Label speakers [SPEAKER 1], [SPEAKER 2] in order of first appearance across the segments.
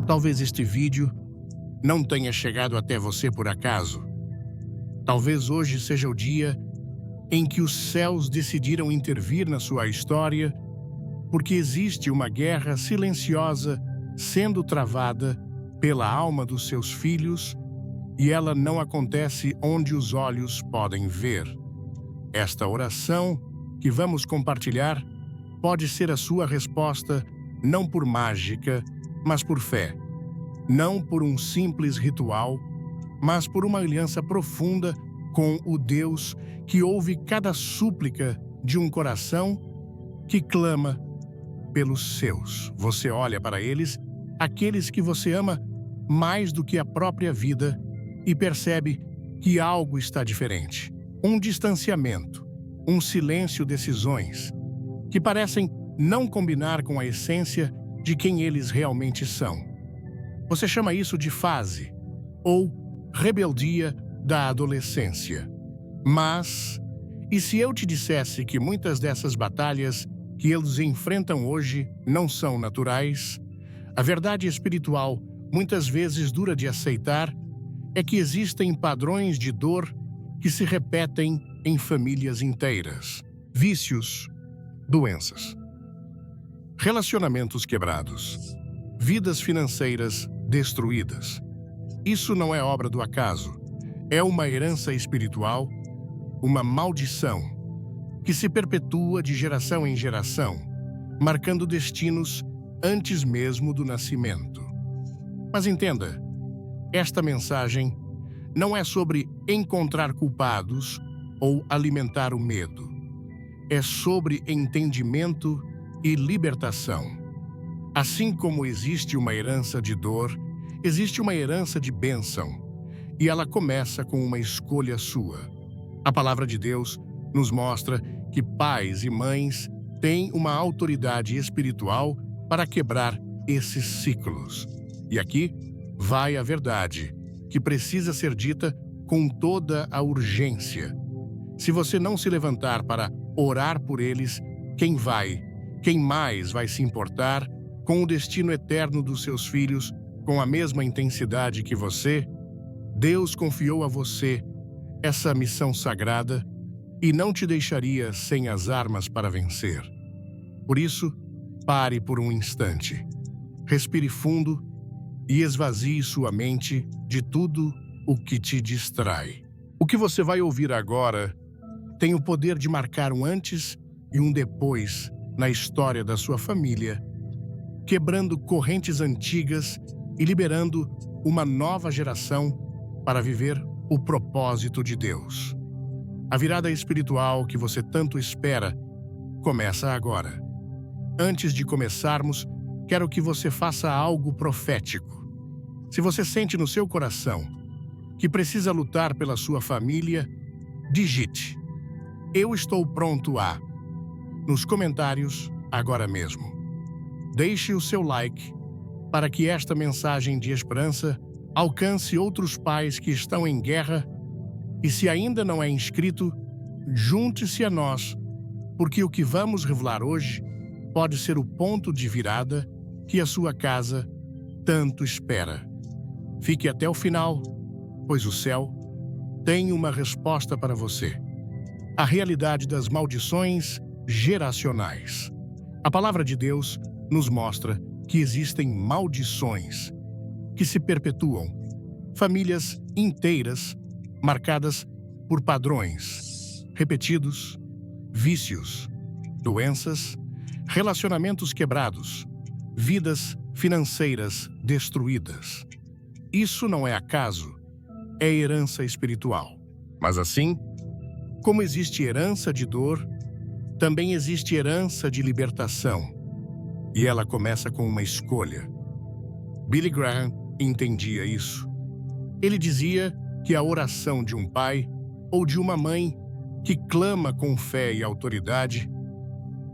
[SPEAKER 1] Talvez este vídeo não tenha chegado até você por acaso. Talvez hoje seja o dia em que os céus decidiram intervir na sua história, porque existe uma guerra silenciosa sendo travada pela alma dos seus filhos e ela não acontece onde os olhos podem ver. Esta oração que vamos compartilhar pode ser a sua resposta não por mágica, mas por fé. Não por um simples ritual, mas por uma aliança profunda com o Deus que ouve cada súplica de um coração que clama pelos seus. Você olha para eles, aqueles que você ama mais do que a própria vida, e percebe que algo está diferente. Um distanciamento, um silêncio, decisões que parecem não combinar com a essência de quem eles realmente são. Você chama isso de fase ou rebeldia da adolescência. Mas, e se eu te dissesse que muitas dessas batalhas que eles enfrentam hoje não são naturais? A verdade espiritual, muitas vezes dura de aceitar, é que existem padrões de dor que se repetem em famílias inteiras. Vícios, doenças, relacionamentos quebrados, vidas financeiras destruídas. Isso não é obra do acaso. É uma herança espiritual, uma maldição, que se perpetua de geração em geração, marcando destinos antes mesmo do nascimento. Mas entenda, esta mensagem não é sobre encontrar culpados ou alimentar o medo. É sobre entendimento e libertação. Assim como existe uma herança de dor, existe uma herança de bênção, e ela começa com uma escolha sua. A palavra de Deus nos mostra que pais e mães têm uma autoridade espiritual para quebrar esses ciclos. E aqui vai a verdade, que precisa ser dita com toda a urgência. Se você não se levantar para orar por eles, quem mais vai se importar com o destino eterno dos seus filhos com a mesma intensidade que você? Deus confiou a você essa missão sagrada e não te deixaria sem as armas para vencer. Por isso, pare por um instante. Respire fundo e esvazie sua mente de tudo o que te distrai. O que você vai ouvir agora tem o poder de marcar um antes e um depois na história da sua família, quebrando correntes antigas e liberando uma nova geração para viver o propósito de Deus. A virada espiritual que você tanto espera começa agora. Antes de começarmos, quero que você faça algo profético. Se você sente no seu coração que precisa lutar pela sua família, digite: "Eu estou pronto a", nos comentários agora mesmo. Deixe o seu like para que esta mensagem de esperança alcance outros pais que estão em guerra, e se ainda não é inscrito, junte-se a nós, porque o que vamos revelar hoje pode ser o ponto de virada que a sua casa tanto espera. Fique até o final, pois o céu tem uma resposta para você. A realidade das maldições geracionais. A palavra de Deus nos mostra que existem maldições que se perpetuam, famílias inteiras marcadas por padrões repetidos, vícios, doenças, relacionamentos quebrados, vidas financeiras destruídas. Isso não é acaso, é herança espiritual. Mas assim, como existe herança de dor, também existe herança de libertação. E ela começa com uma escolha. Billy Graham entendia isso. Ele dizia que a oração de um pai ou de uma mãe que clama com fé e autoridade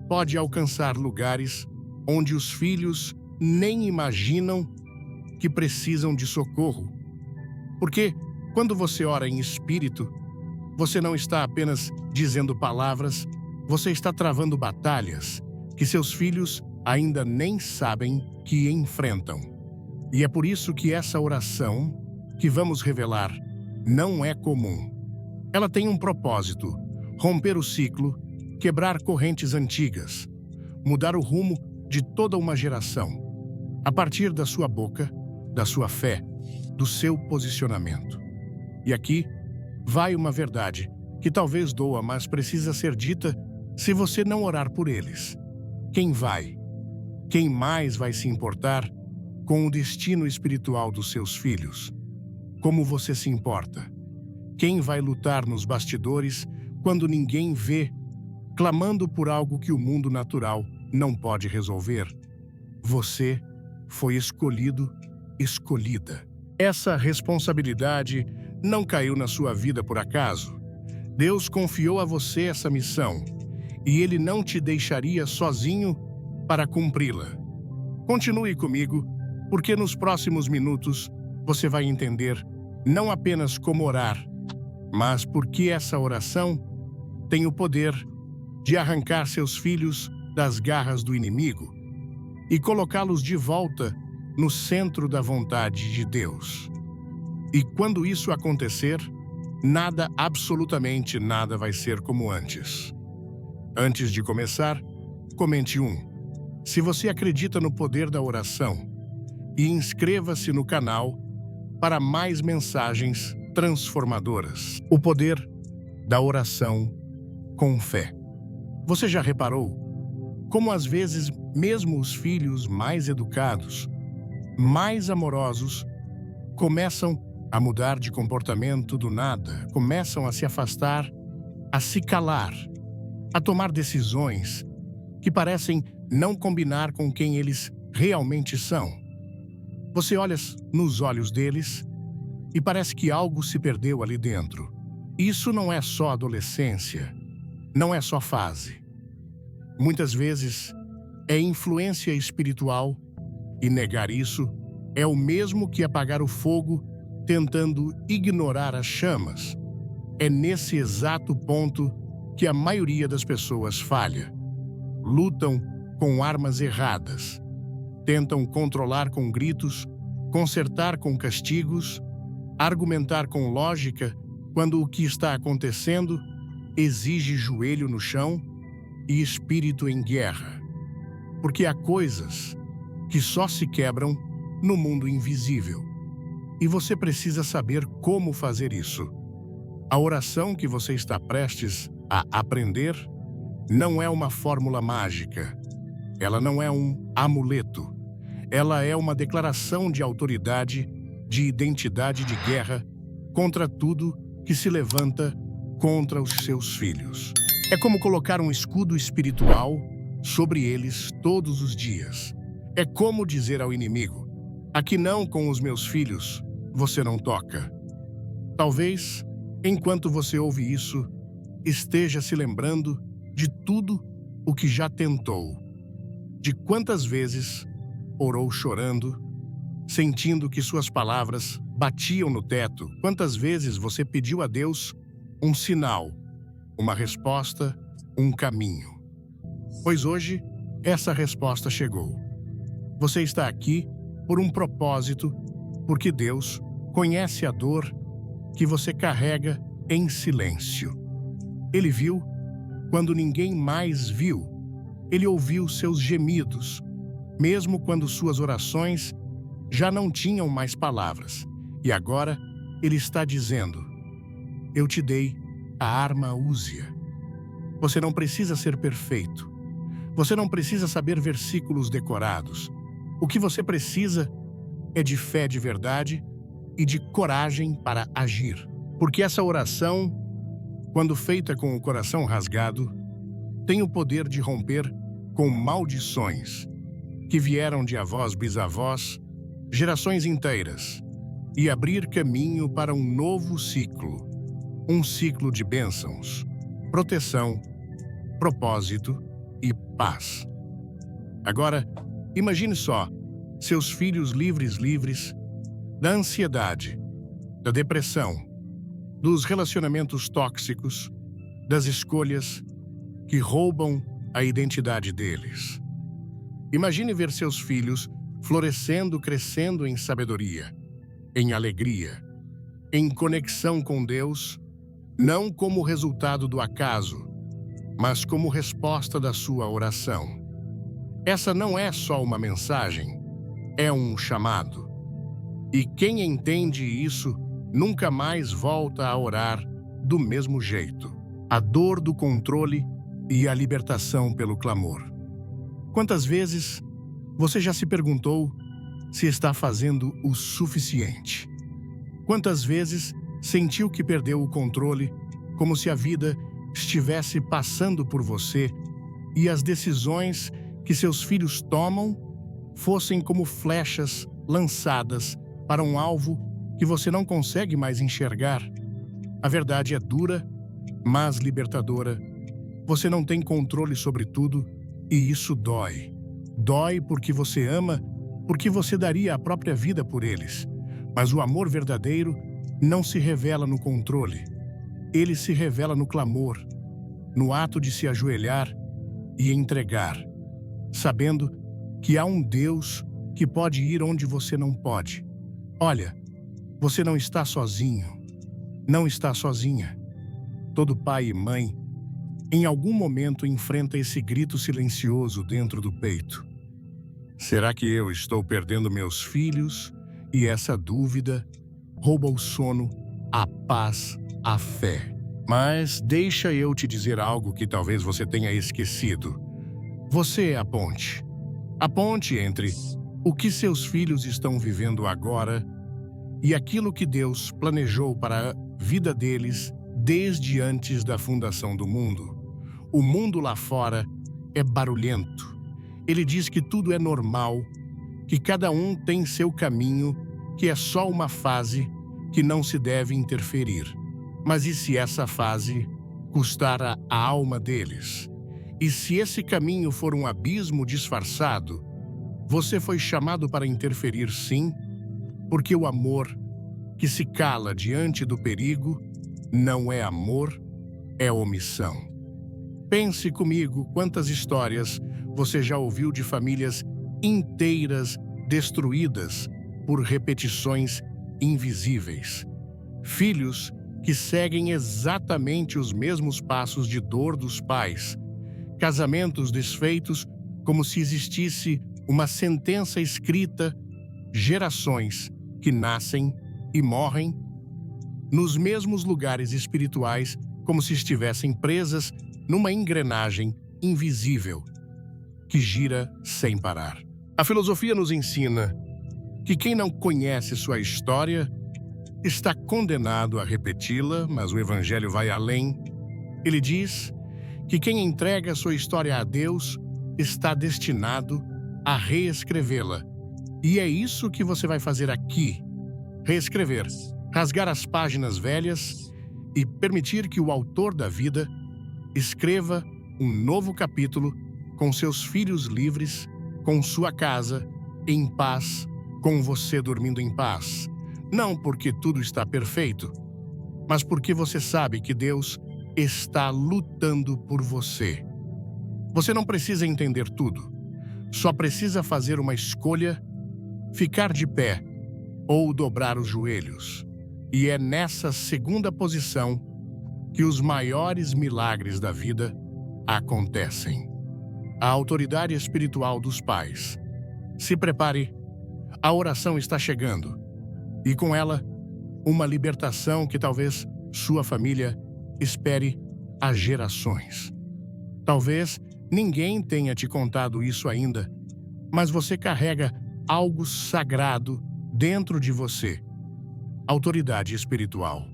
[SPEAKER 1] pode alcançar lugares onde os filhos nem imaginam que precisam de socorro. Porque, quando você ora em espírito, você não está apenas dizendo palavras, você está travando batalhas que seus filhos ainda nem sabem que enfrentam. E é por isso que essa oração que vamos revelar não é comum. Ela tem um propósito: romper o ciclo, quebrar correntes antigas, mudar o rumo de toda uma geração, a partir da sua boca, da sua fé, do seu posicionamento. E aqui vai uma verdade que talvez doa, mas precisa ser dita se você não orar por eles. Quem vai? Quem mais vai se importar com o destino espiritual dos seus filhos? Como você se importa? Quem vai lutar nos bastidores quando ninguém vê, clamando por algo que o mundo natural não pode resolver? Você foi escolhido, escolhida. Essa responsabilidade não caiu na sua vida por acaso. Deus confiou a você essa missão e Ele não te deixaria sozinho para cumpri-la. Continue comigo, porque nos próximos minutos você vai entender não apenas como orar, mas porque essa oração tem o poder de arrancar seus filhos das garras do inimigo e colocá-los de volta no centro da vontade de Deus. E quando isso acontecer, nada, absolutamente nada vai ser como antes. Antes de começar, comente se você acredita no poder da oração, e inscreva-se no canal para mais mensagens transformadoras. O poder da oração com fé. Você já reparou como às vezes mesmo os filhos mais educados, mais amorosos, começam a mudar de comportamento do nada, começam a se afastar, a se calar, a tomar decisões que parecem não combinar com quem eles realmente são? Você olha nos olhos deles e parece que algo se perdeu ali dentro. Isso não é só adolescência, não é só fase. Muitas vezes é influência espiritual, e negar isso é o mesmo que apagar o fogo tentando ignorar as chamas. É nesse exato ponto que a maioria das pessoas falha. Lutam com armas erradas. Tentam controlar com gritos, consertar com castigos, argumentar com lógica, quando o que está acontecendo exige joelho no chão e espírito em guerra. Porque há coisas que só se quebram no mundo invisível. E você precisa saber como fazer isso. A oração que você está prestes a aprender não é uma fórmula mágica. Ela não é um amuleto. Ela é uma declaração de autoridade, de identidade de guerra contra tudo que se levanta contra os seus filhos. É como colocar um escudo espiritual sobre eles todos os dias. É como dizer ao inimigo: aqui não, com os meus filhos, você não toca. Talvez, enquanto você ouve isso, esteja se lembrando de tudo o que já tentou, de quantas vezes orou chorando, sentindo que suas palavras batiam no teto, quantas vezes você pediu a Deus um sinal, uma resposta, um caminho. Pois hoje, essa resposta chegou. Você está aqui por um propósito, porque Deus conhece a dor que você carrega em silêncio. Ele viu quando ninguém mais viu. Ele ouviu seus gemidos, mesmo quando suas orações já não tinham mais palavras. E agora ele está dizendo: eu te dei a arma, use-a. Você não precisa ser perfeito. Você não precisa saber versículos decorados. O que você precisa é de fé de verdade e de coragem para agir. Porque essa oração, quando feita com o coração rasgado, tem o poder de romper com maldições que vieram de avós, bisavós, gerações inteiras, e abrir caminho para um novo ciclo. Um ciclo de bênçãos, proteção, propósito e paz. Agora, imagine só seus filhos livres da ansiedade, da depressão, dos relacionamentos tóxicos, das escolhas que roubam a identidade deles. Imagine ver seus filhos florescendo, crescendo em sabedoria, em alegria, em conexão com Deus, não como resultado do acaso, mas como resposta da sua oração. Essa não é só uma mensagem, é um chamado. E quem entende isso nunca mais volta a orar do mesmo jeito. A dor do controle e a libertação pelo clamor. Quantas vezes você já se perguntou se está fazendo o suficiente? Quantas vezes sentiu que perdeu o controle, como se a vida estivesse passando por você e as decisões que seus filhos tomam fossem como flechas lançadas para um alvo que você não consegue mais enxergar? A verdade é dura, mas libertadora. Você não tem controle sobre tudo e isso dói. Dói porque você ama, porque você daria a própria vida por eles. Mas o amor verdadeiro não se revela no controle. Ele se revela no clamor, no ato de se ajoelhar e entregar, sabendo que há um Deus que pode ir onde você não pode. Olha, você não está sozinho, não está sozinha. Todo pai e mãe, em algum momento, enfrenta esse grito silencioso dentro do peito. Será que eu estou perdendo meus filhos? E essa dúvida rouba o sono, a paz, a fé. Mas deixa eu te dizer algo que talvez você tenha esquecido. Você é a ponte. A ponte entre o que seus filhos estão vivendo agora e aquilo que Deus planejou para a vida deles desde antes da fundação do mundo. O mundo lá fora é barulhento. Ele diz que tudo é normal, que cada um tem seu caminho, que é só uma fase que não se deve interferir. Mas e se essa fase custar a alma deles? E se esse caminho for um abismo disfarçado? Você foi chamado para interferir, sim, porque o amor que se cala diante do perigo não é amor, é omissão. Pense comigo quantas histórias você já ouviu de famílias inteiras destruídas por repetições invisíveis. Filhos que seguem exatamente os mesmos passos de dor dos pais. Casamentos desfeitos como se existisse uma sentença escrita. Gerações que nascem e morrem nos mesmos lugares espirituais como se estivessem presas numa engrenagem invisível que gira sem parar. A filosofia nos ensina que quem não conhece sua história está condenado a repeti-la, mas o Evangelho vai além. Ele diz que quem entrega sua história a Deus está destinado a reescrevê-la. E é isso que você vai fazer aqui. Reescrever, rasgar as páginas velhas e permitir que o autor da vida escreva um novo capítulo com seus filhos livres, com sua casa em paz, com você dormindo em paz. Não porque tudo está perfeito, mas porque você sabe que Deus está lutando por você. Você não precisa entender tudo, só precisa fazer uma escolha, ficar de pé ou dobrar os joelhos. E é nessa segunda posição que os maiores milagres da vida acontecem. A autoridade espiritual dos pais. Se prepare, a oração está chegando. E com ela, uma libertação que talvez sua família espere há gerações. Talvez ninguém tenha te contado isso ainda, mas você carrega algo sagrado dentro de você. Autoridade espiritual.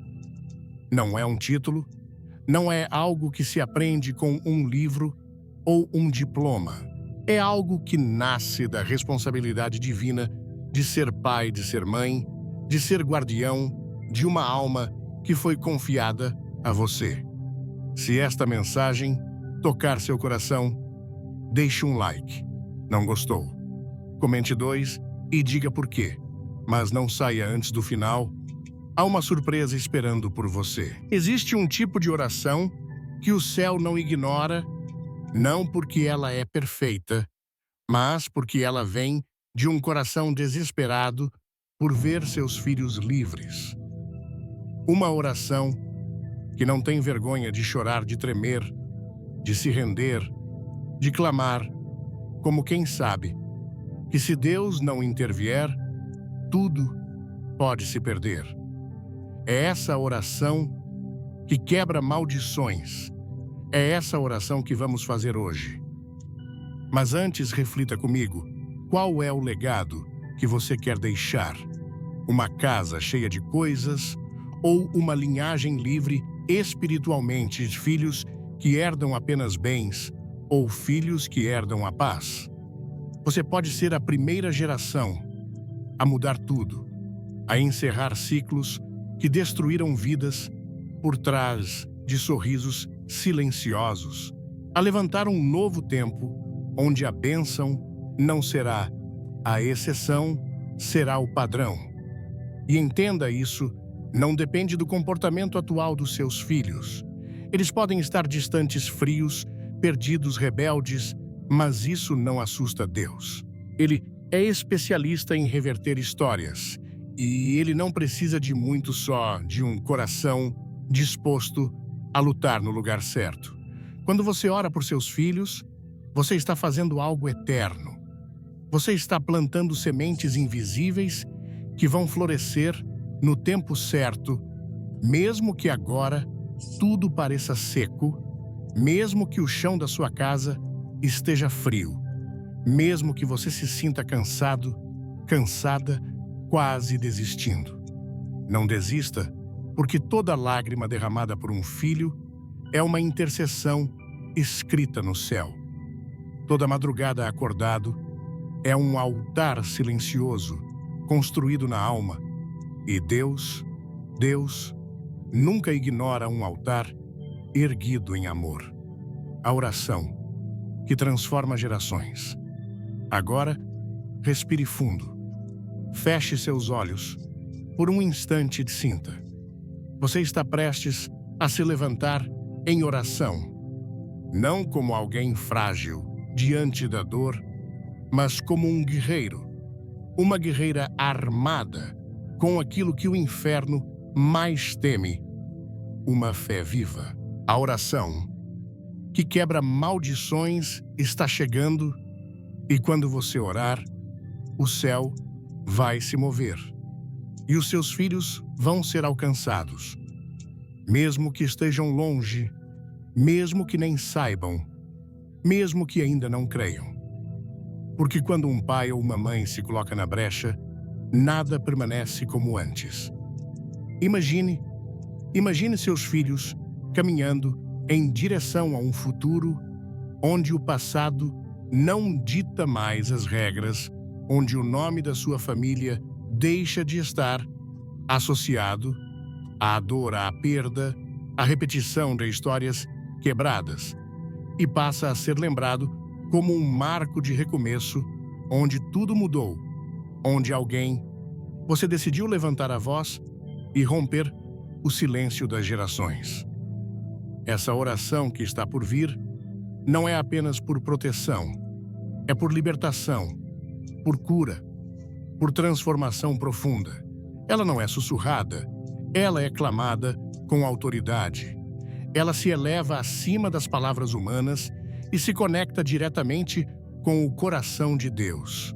[SPEAKER 1] Não é um título, não é algo que se aprende com um livro ou um diploma. É algo que nasce da responsabilidade divina de ser pai, de ser mãe, de ser guardião de uma alma que foi confiada a você. Se esta mensagem tocar seu coração, deixe um like. Não gostou? Comente 2 e diga por quê. Mas não saia antes do final. Há uma surpresa esperando por você. Existe um tipo de oração que o céu não ignora, não porque ela é perfeita, mas porque ela vem de um coração desesperado por ver seus filhos livres. Uma oração que não tem vergonha de chorar, de tremer, de se render, de clamar, como quem sabe que se Deus não intervier, tudo pode se perder. É essa oração que quebra maldições. É essa oração que vamos fazer hoje. Mas antes, reflita comigo: qual é o legado que você quer deixar? Uma casa cheia de coisas ou uma linhagem livre espiritualmente de filhos que herdam apenas bens ou filhos que herdam a paz? Você pode ser a primeira geração a mudar tudo, a encerrar ciclos que destruíram vidas por trás de sorrisos silenciosos, a levantar um novo tempo onde a bênção não será a exceção, será o padrão. E entenda isso, não depende do comportamento atual dos seus filhos. Eles podem estar distantes, frios, perdidos, rebeldes, mas isso não assusta Deus. Ele é especialista em reverter histórias, e ele não precisa de muito, só de um coração disposto a lutar no lugar certo. Quando você ora por seus filhos, você está fazendo algo eterno. Você está plantando sementes invisíveis que vão florescer no tempo certo, mesmo que agora tudo pareça seco, mesmo que o chão da sua casa esteja frio, mesmo que você se sinta cansado, cansada, quase desistindo. Não desista, porque toda lágrima derramada por um filho é uma intercessão escrita no céu. Toda madrugada acordado é um altar silencioso construído na alma. E Deus nunca ignora um altar erguido em amor. A oração que transforma gerações. Agora, respire fundo. Feche seus olhos por um instante e sinta. Você está prestes a se levantar em oração, não como alguém frágil diante da dor, mas como um guerreiro, uma guerreira armada com aquilo que o inferno mais teme, uma fé viva. A oração que quebra maldições está chegando, e quando você orar, o céu vai se mover e os seus filhos vão ser alcançados, mesmo que estejam longe, mesmo que nem saibam, mesmo que ainda não creiam. Porque quando um pai ou uma mãe se coloca na brecha, nada permanece como antes. Imagine seus filhos caminhando em direção a um futuro onde o passado não dita mais as regras, onde o nome da sua família deixa de estar associado à dor, à perda, à repetição de histórias quebradas, e passa a ser lembrado como um marco de recomeço, onde tudo mudou, onde você decidiu levantar a voz e romper o silêncio das gerações. Essa oração que está por vir não é apenas por proteção, é por libertação, por cura, por transformação profunda. Ela não é sussurrada, ela é clamada com autoridade. Ela se eleva acima das palavras humanas e se conecta diretamente com o coração de Deus.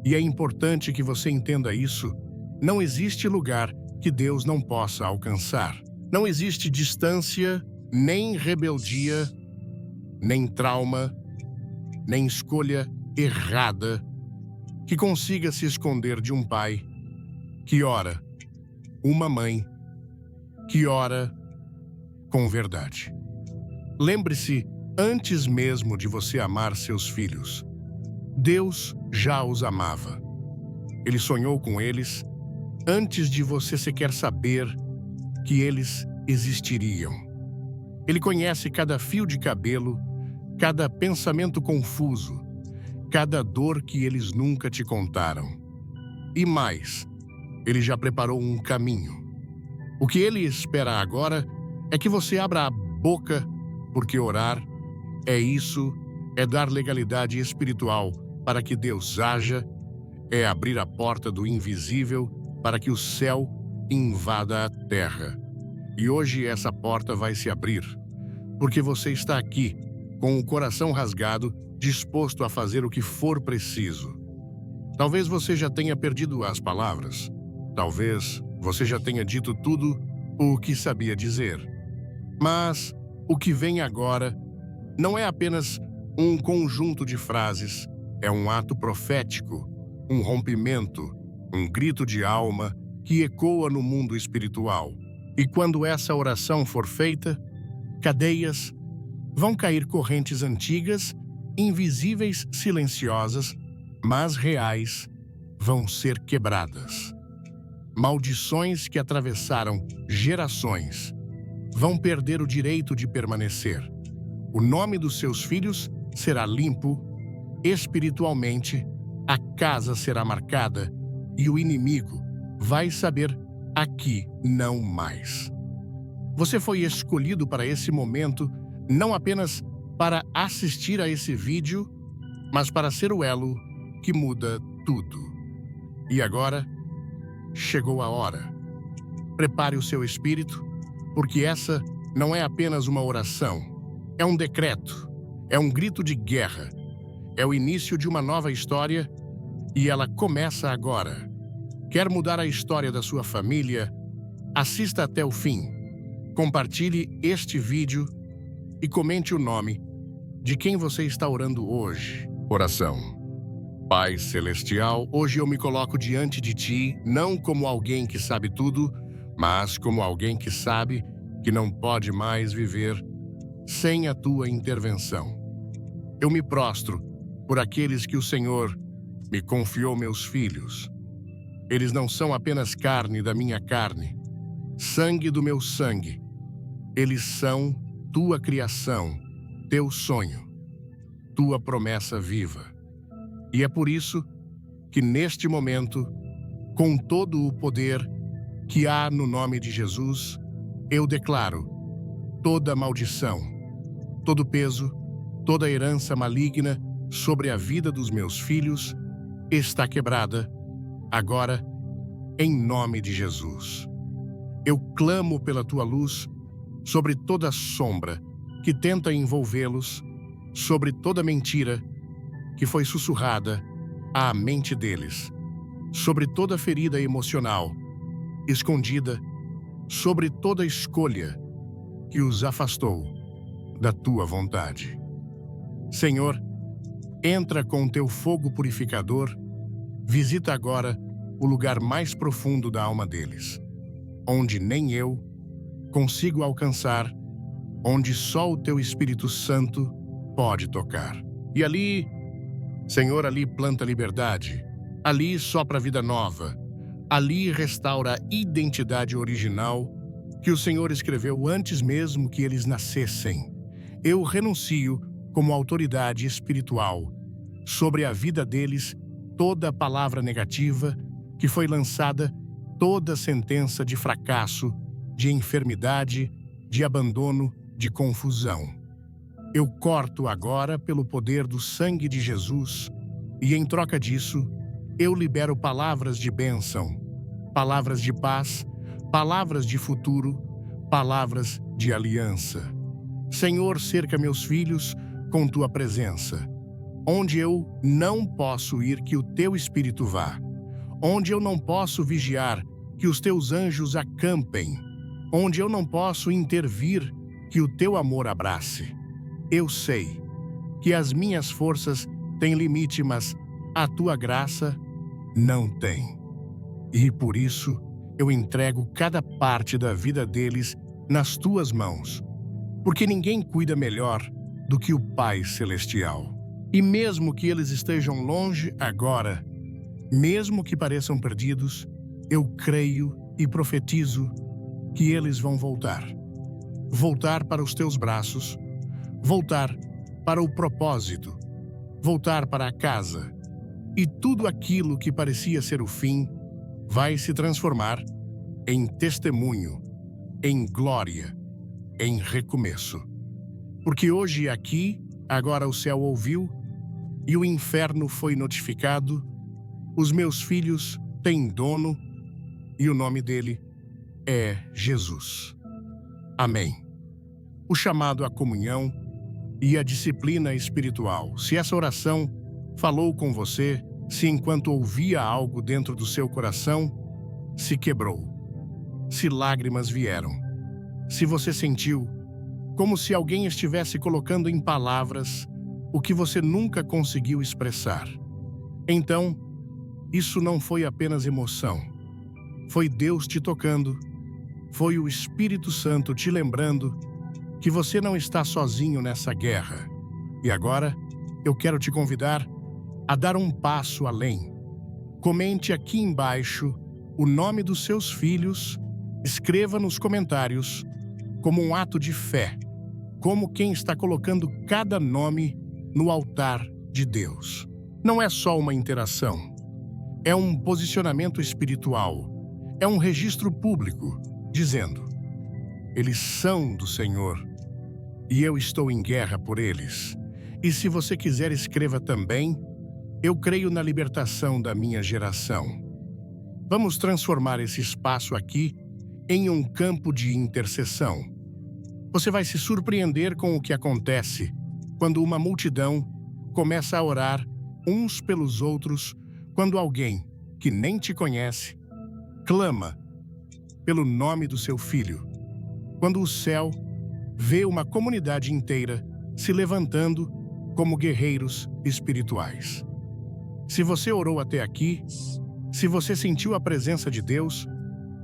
[SPEAKER 1] E é importante que você entenda isso. Não existe lugar que Deus não possa alcançar. Não existe distância, nem rebeldia, nem trauma, nem escolha errada que consiga se esconder de um pai que ora, uma mãe que ora com verdade. Lembre-se, antes mesmo de você amar seus filhos, Deus já os amava. Ele sonhou com eles antes de você sequer saber que eles existiriam. Ele conhece cada fio de cabelo, cada pensamento confuso, cada dor que eles nunca te contaram. E mais, ele já preparou um caminho. O que ele espera agora é que você abra a boca, porque orar é dar legalidade espiritual para que Deus haja, é abrir a porta do invisível para que o céu invada a terra. E hoje essa porta vai se abrir, porque você está aqui, com o coração rasgado, disposto a fazer o que for preciso. Talvez você já tenha perdido as palavras. Talvez você já tenha dito tudo o que sabia dizer. Mas o que vem agora não é apenas um conjunto de frases, é um ato profético, um rompimento, um grito de alma que ecoa no mundo espiritual. E quando essa oração for feita, cadeias vão cair, correntes antigas, invisíveis, silenciosas, mas reais, vão ser quebradas. Maldições que atravessaram gerações vão perder o direito de permanecer. O nome dos seus filhos será limpo, espiritualmente, a casa será marcada e o inimigo vai saber: aqui não mais. Você foi escolhido para esse momento, não apenas para assistir a esse vídeo, mas para ser o elo que muda tudo. E agora, chegou a hora. Prepare o seu espírito, porque essa não é apenas uma oração, é um decreto, é um grito de guerra, é o início de uma nova história e ela começa agora. Quer mudar a história da sua família? Assista até o fim. Compartilhe este vídeo e comente o nome de quem você está orando hoje. Oração. Pai Celestial, hoje eu me coloco diante de Ti, não como alguém que sabe tudo, mas como alguém que sabe que não pode mais viver sem a Tua intervenção. Eu me prostro por aqueles que o Senhor me confiou, meus filhos. Eles não são apenas carne da minha carne, sangue do meu sangue. Eles são Tua criação, Teu sonho, Tua promessa viva. E é por isso que neste momento, com todo o poder que há no nome de Jesus, eu declaro: toda maldição, todo peso, toda herança maligna sobre a vida dos meus filhos está quebrada agora, em nome de Jesus. Eu clamo pela Tua luz sobre toda sombra que tenta envolvê-los, sobre toda mentira que foi sussurrada à mente deles, sobre toda ferida emocional escondida, sobre toda escolha que os afastou da Tua vontade. Senhor, entra com Teu fogo purificador, visita agora o lugar mais profundo da alma deles, onde nem eu consigo alcançar, onde só o Teu Espírito Santo pode tocar. E ali, Senhor, ali planta liberdade, ali sopra vida nova, ali restaura a identidade original que o Senhor escreveu antes mesmo que eles nascessem. Eu renuncio como autoridade espiritual sobre a vida deles toda palavra negativa que foi lançada, toda sentença de fracasso, de enfermidade, de abandono, de confusão. Eu corto agora pelo poder do sangue de Jesus e, em troca disso, eu libero palavras de bênção, palavras de paz, palavras de futuro, palavras de aliança. Senhor, cerca meus filhos com Tua presença. Onde eu não posso ir, que o Teu Espírito vá. Onde eu não posso vigiar, que os Teus anjos acampem. Onde eu não posso intervir, que o Teu amor abrace. Eu sei que as minhas forças têm limite, mas a Tua graça não tem. E por isso eu entrego cada parte da vida deles nas Tuas mãos, porque ninguém cuida melhor do que o Pai Celestial. E mesmo que eles estejam longe agora, mesmo que pareçam perdidos, eu creio e profetizo que eles vão voltar. Voltar para os Teus braços, voltar para o propósito, voltar para a casa. E tudo aquilo que parecia ser o fim vai se transformar em testemunho, em glória, em recomeço. Porque hoje aqui, agora o céu ouviu e o inferno foi notificado Os meus filhos têm dono e o nome dele é Jesus. Amém. O chamado à comunhão e a disciplina espiritual. Se essa oração falou com você, se enquanto ouvia algo dentro do seu coração, se quebrou, se lágrimas vieram, se você sentiu como se alguém estivesse colocando em palavras o que você nunca conseguiu expressar. Então, isso não foi apenas emoção. Foi Deus te tocando, foi o Espírito Santo te lembrando que você não está sozinho nessa guerra. E agora, eu quero te convidar a dar um passo além. Comente aqui embaixo o nome dos seus filhos, escreva nos comentários como um ato de fé, como quem está colocando cada nome no altar de Deus. Não é só uma interação, é um posicionamento espiritual, é um registro público, dizendo: eles são do Senhor e eu estou em guerra por eles. E se você quiser, escreva também: eu creio na libertação da minha geração. Vamos transformar esse espaço aqui em um campo de intercessão. Você vai se surpreender com o que acontece quando uma multidão começa a orar uns pelos outros, quando alguém que nem te conhece clama pelo nome do seu filho, quando o céu vê uma comunidade inteira se levantando como guerreiros espirituais. Se você orou até aqui, se você sentiu a presença de Deus,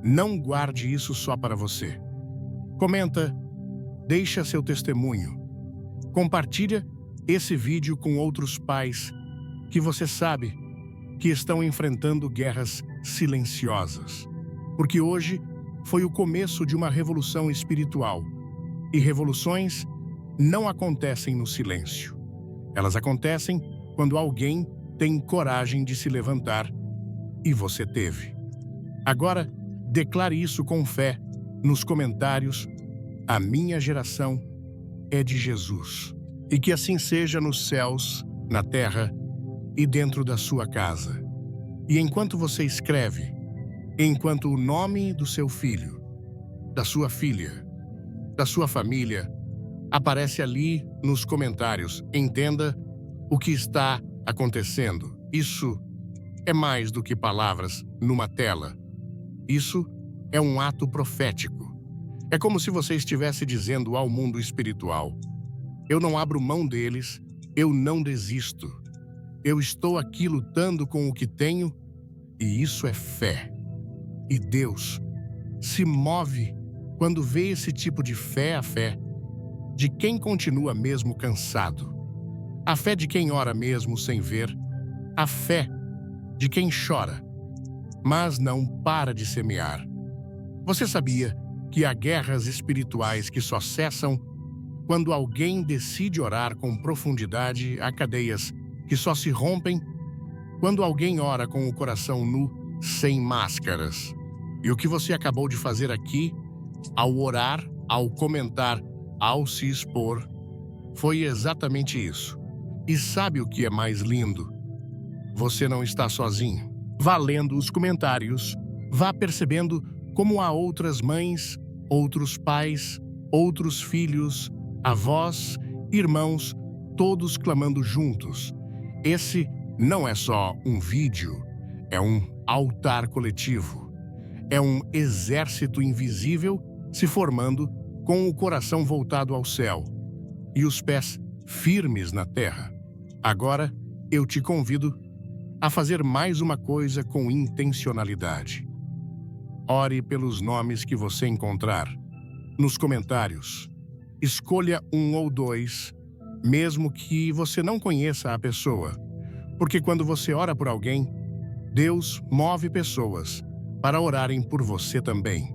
[SPEAKER 1] não guarde isso só para você. Comenta, deixa seu testemunho. Compartilha esse vídeo com outros pais que você sabe que estão enfrentando guerras silenciosas. Porque hoje foi o começo de uma revolução espiritual. E revoluções não acontecem no silêncio. Elas acontecem quando alguém tem coragem de se levantar, e você teve. Agora, declare isso com fé nos comentários: a minha geração é de Jesus. E que assim seja nos céus, na terra e dentro da sua casa. E enquanto você escreve, enquanto o nome do seu filho, da sua filha, da sua família aparece ali nos comentários, entenda o que está acontecendo. Isso é mais do que palavras numa tela. Isso é um ato profético. É como se você estivesse dizendo ao mundo espiritual: eu não abro mão deles, eu não desisto. Eu estou aqui lutando com o que tenho, e isso é fé. E Deus se move quando vê esse tipo de fé, a fé de quem continua mesmo cansado, a fé de quem ora mesmo sem ver, a fé de quem chora, mas não para de semear. Você sabia que há guerras espirituais que só cessam quando alguém decide orar com profundidade? Há cadeias que só se rompem quando alguém ora com o coração nu, sem máscaras. E o que você acabou de fazer aqui, ao orar, ao comentar, ao se expor, foi exatamente isso. E sabe o que é mais lindo? Você não está sozinho. Vá lendo os comentários, vá percebendo como há outras mães, outros pais, outros filhos, avós, irmãos, todos clamando juntos. Esse não é só um vídeo, é um altar coletivo. É um exército invisível se formando com o coração voltado ao céu e os pés firmes na terra. Agora, eu te convido a fazer mais uma coisa com intencionalidade. Ore pelos nomes que você encontrar. Nos comentários, escolha um ou dois, mesmo que você não conheça a pessoa. Porque quando você ora por alguém, Deus move pessoas para orarem por você também.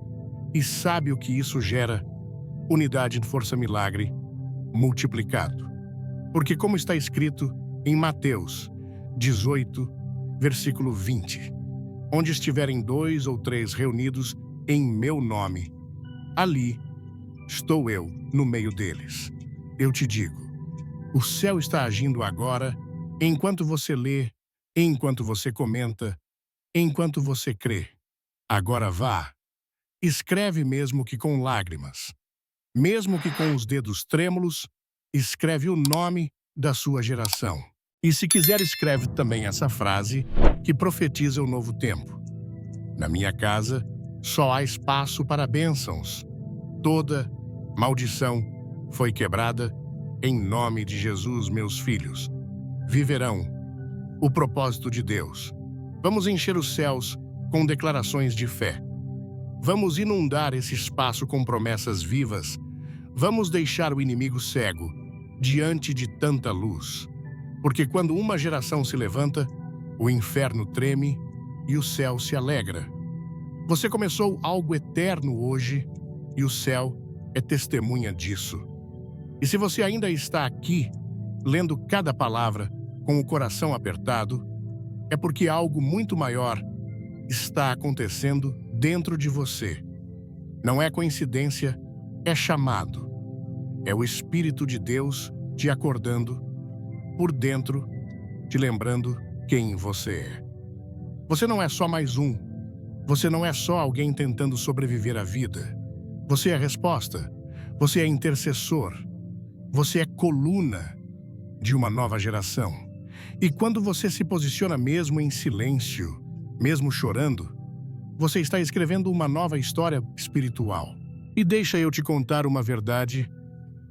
[SPEAKER 1] E sabe o que isso gera? Unidade em força milagre multiplicado. Porque como está escrito em Mateus 18, versículo 20, onde estiverem 2 ou 3 reunidos em meu nome, ali estou eu no meio deles. Eu te digo, o céu está agindo agora enquanto você lê enquanto você comenta, enquanto você crê. Agora vá. Escreve mesmo que com lágrimas. Mesmo que com os dedos trêmulos, escreve o nome da sua geração. E se quiser, escreve também essa frase que profetiza o novo tempo. Na minha casa, só há espaço para bênçãos. Toda maldição foi quebrada em nome de Jesus, meus filhos. Viverão o propósito de Deus. Vamos encher os céus com declarações de fé. Vamos inundar esse espaço com promessas vivas. Vamos deixar o inimigo cego diante de tanta luz. Porque quando uma geração se levanta, o inferno treme e o céu se alegra. Você começou algo eterno hoje e o céu é testemunha disso. E se você ainda está aqui, lendo cada palavra com o coração apertado, é porque algo muito maior está acontecendo dentro de você. Não é coincidência, é chamado. É o Espírito de Deus te acordando por dentro, te lembrando quem você é. Você não é só mais um. Você não é só alguém tentando sobreviver à vida. Você é a resposta. Você é intercessor. Você é coluna de uma nova geração. E quando você se posiciona mesmo em silêncio, mesmo chorando, você está escrevendo uma nova história espiritual. E deixa eu te contar uma verdade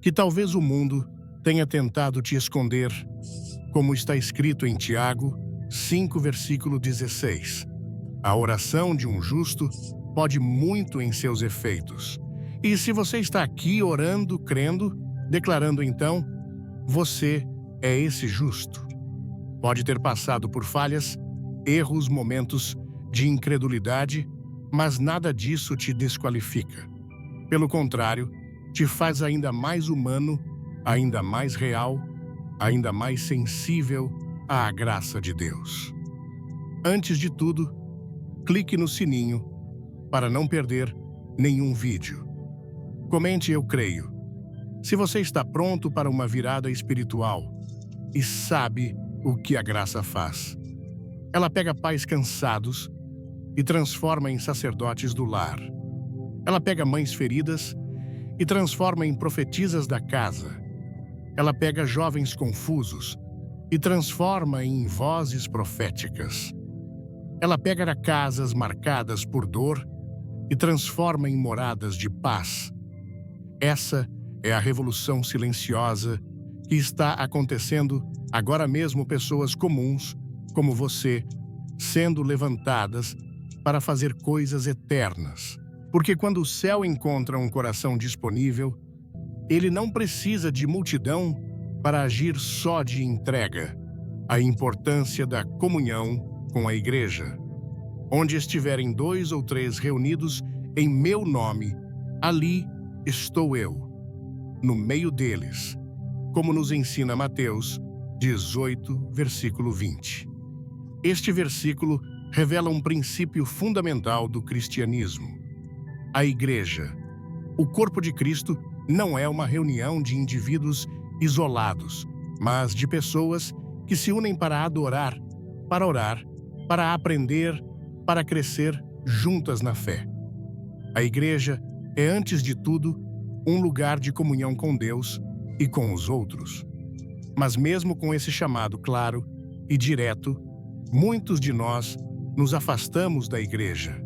[SPEAKER 1] que talvez o mundo tenha tentado te esconder, como está escrito em Tiago 5, versículo 16. A oração de um justo pode muito em seus efeitos. E se você está aqui orando, crendo, declarando então, você é esse justo. Pode ter passado por falhas, erros, momentos de incredulidade, mas nada disso te desqualifica. Pelo contrário, te faz ainda mais humano, ainda mais real, ainda mais sensível à graça de Deus. Antes de tudo, clique no sininho para não perder nenhum vídeo. Comente "Eu creio" se você está pronto para uma virada espiritual e sabe o que a graça faz. Ela pega pais cansados e transforma em sacerdotes do lar. Ela pega mães feridas e transforma em profetisas da casa. Ela pega jovens confusos e transforma em vozes proféticas. Ela pega casas marcadas por dor e transforma em moradas de paz. Essa é a revolução silenciosa que está acontecendo agora mesmo. Pessoas comuns, como você, sendo levantadas para fazer coisas eternas. Porque quando o céu encontra um coração disponível, ele não precisa de multidão para agir só de entrega. A importância da comunhão com a igreja. Onde estiverem 2 ou 3 reunidos em meu nome, ali estou eu, no meio deles, como nos ensina Mateus 18, versículo 20. Este versículo revela um princípio fundamental do cristianismo. A igreja, o corpo de Cristo, não é uma reunião de indivíduos isolados, mas de pessoas que se unem para adorar, para orar, para aprender, para crescer juntas na fé. A igreja é, antes de tudo, um lugar de comunhão com Deus e com os outros. Mas mesmo com esse chamado claro e direto, muitos de nós nos afastamos da igreja.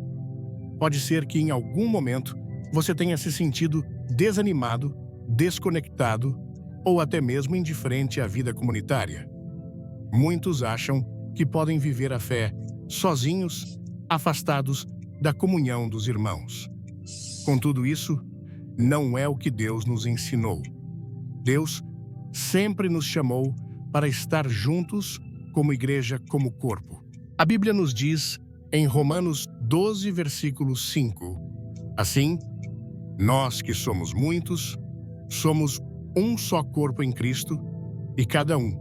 [SPEAKER 1] Pode ser que em algum momento você tenha se sentido desanimado, desconectado ou até mesmo indiferente à vida comunitária. Muitos acham que podem viver a fé sozinhos, afastados da comunhão dos irmãos. Contudo, isso não é o que Deus nos ensinou. Deus sempre nos chamou para estar juntos como igreja, como corpo. A Bíblia nos diz em Romanos 12, versículo 5, assim, nós que somos muitos, somos um só corpo em Cristo e cada um,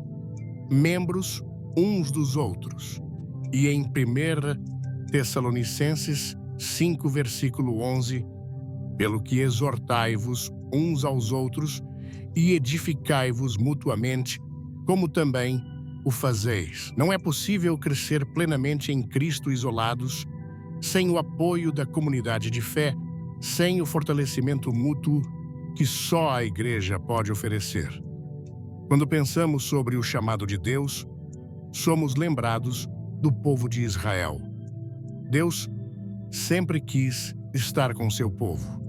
[SPEAKER 1] membros uns dos outros. E em 1 Tessalonicenses 5, versículo 11, pelo que exortai-vos uns aos outros e edificai-vos mutuamente, como também o fazeis. Não é possível crescer plenamente em Cristo isolados, sem o apoio da comunidade de fé, sem o fortalecimento mútuo que só a Igreja pode oferecer. Quando pensamos sobre o chamado de Deus, somos lembrados do povo de Israel. Deus sempre quis estar com seu povo.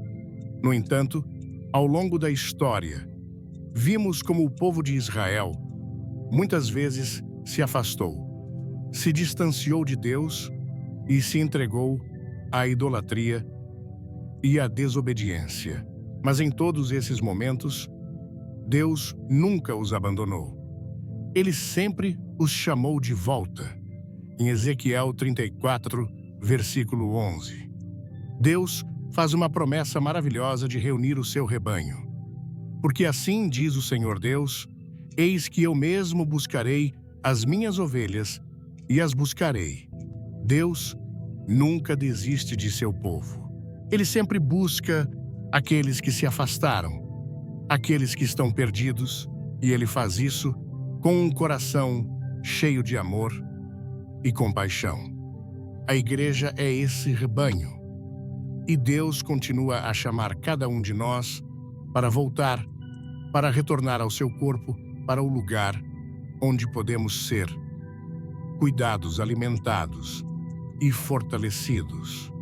[SPEAKER 1] No entanto, ao longo da história, vimos como o povo de Israel muitas vezes se afastou, se distanciou de Deus e se entregou à idolatria e à desobediência. Mas em todos esses momentos, Deus nunca os abandonou. Ele sempre os chamou de volta. Em Ezequiel 34, versículo 11. Deus faz uma promessa maravilhosa de reunir o seu rebanho. Porque assim diz o Senhor Deus: eis que eu mesmo buscarei as minhas ovelhas e as buscarei. Deus nunca desiste de seu povo. Ele sempre busca aqueles que se afastaram, aqueles que estão perdidos, e ele faz isso com um coração cheio de amor e compaixão. A Igreja é esse rebanho, e Deus continua a chamar cada um de nós para voltar, para retornar ao seu corpo, para o lugar onde podemos ser cuidados, alimentados e fortalecidos.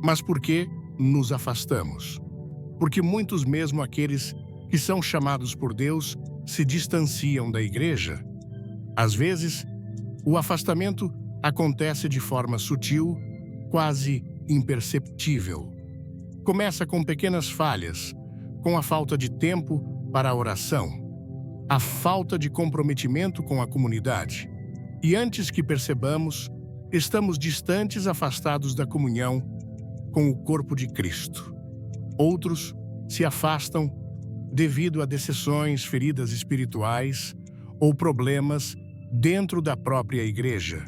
[SPEAKER 1] Mas por que nos afastamos? Porque muitos, mesmo aqueles que são chamados por Deus, se distanciam da Igreja. Às vezes, o afastamento acontece de forma sutil, quase imperceptível. Começa com pequenas falhas, com a falta de tempo para a oração, a falta de comprometimento com a comunidade. E antes que percebamos, estamos distantes, afastados da comunhão com o corpo de Cristo. Outros se afastam devido a decepções, feridas espirituais ou problemas dentro da própria Igreja.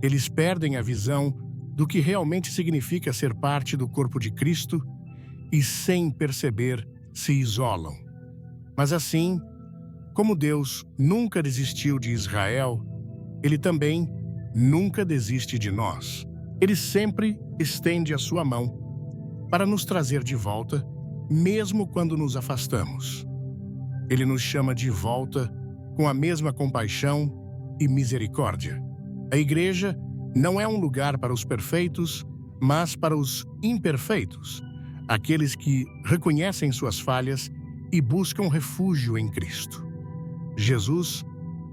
[SPEAKER 1] Eles perdem a visão do que realmente significa ser parte do corpo de Cristo e, sem perceber, se isolam. Mas assim, como Deus nunca desistiu de Israel, Ele também nunca desiste de nós. Ele sempre estende a sua mão para nos trazer de volta, mesmo quando nos afastamos. Ele nos chama de volta com a mesma compaixão e misericórdia. A Igreja não é um lugar para os perfeitos, mas para os imperfeitos, aqueles que reconhecem suas falhas e buscam refúgio em Cristo. Jesus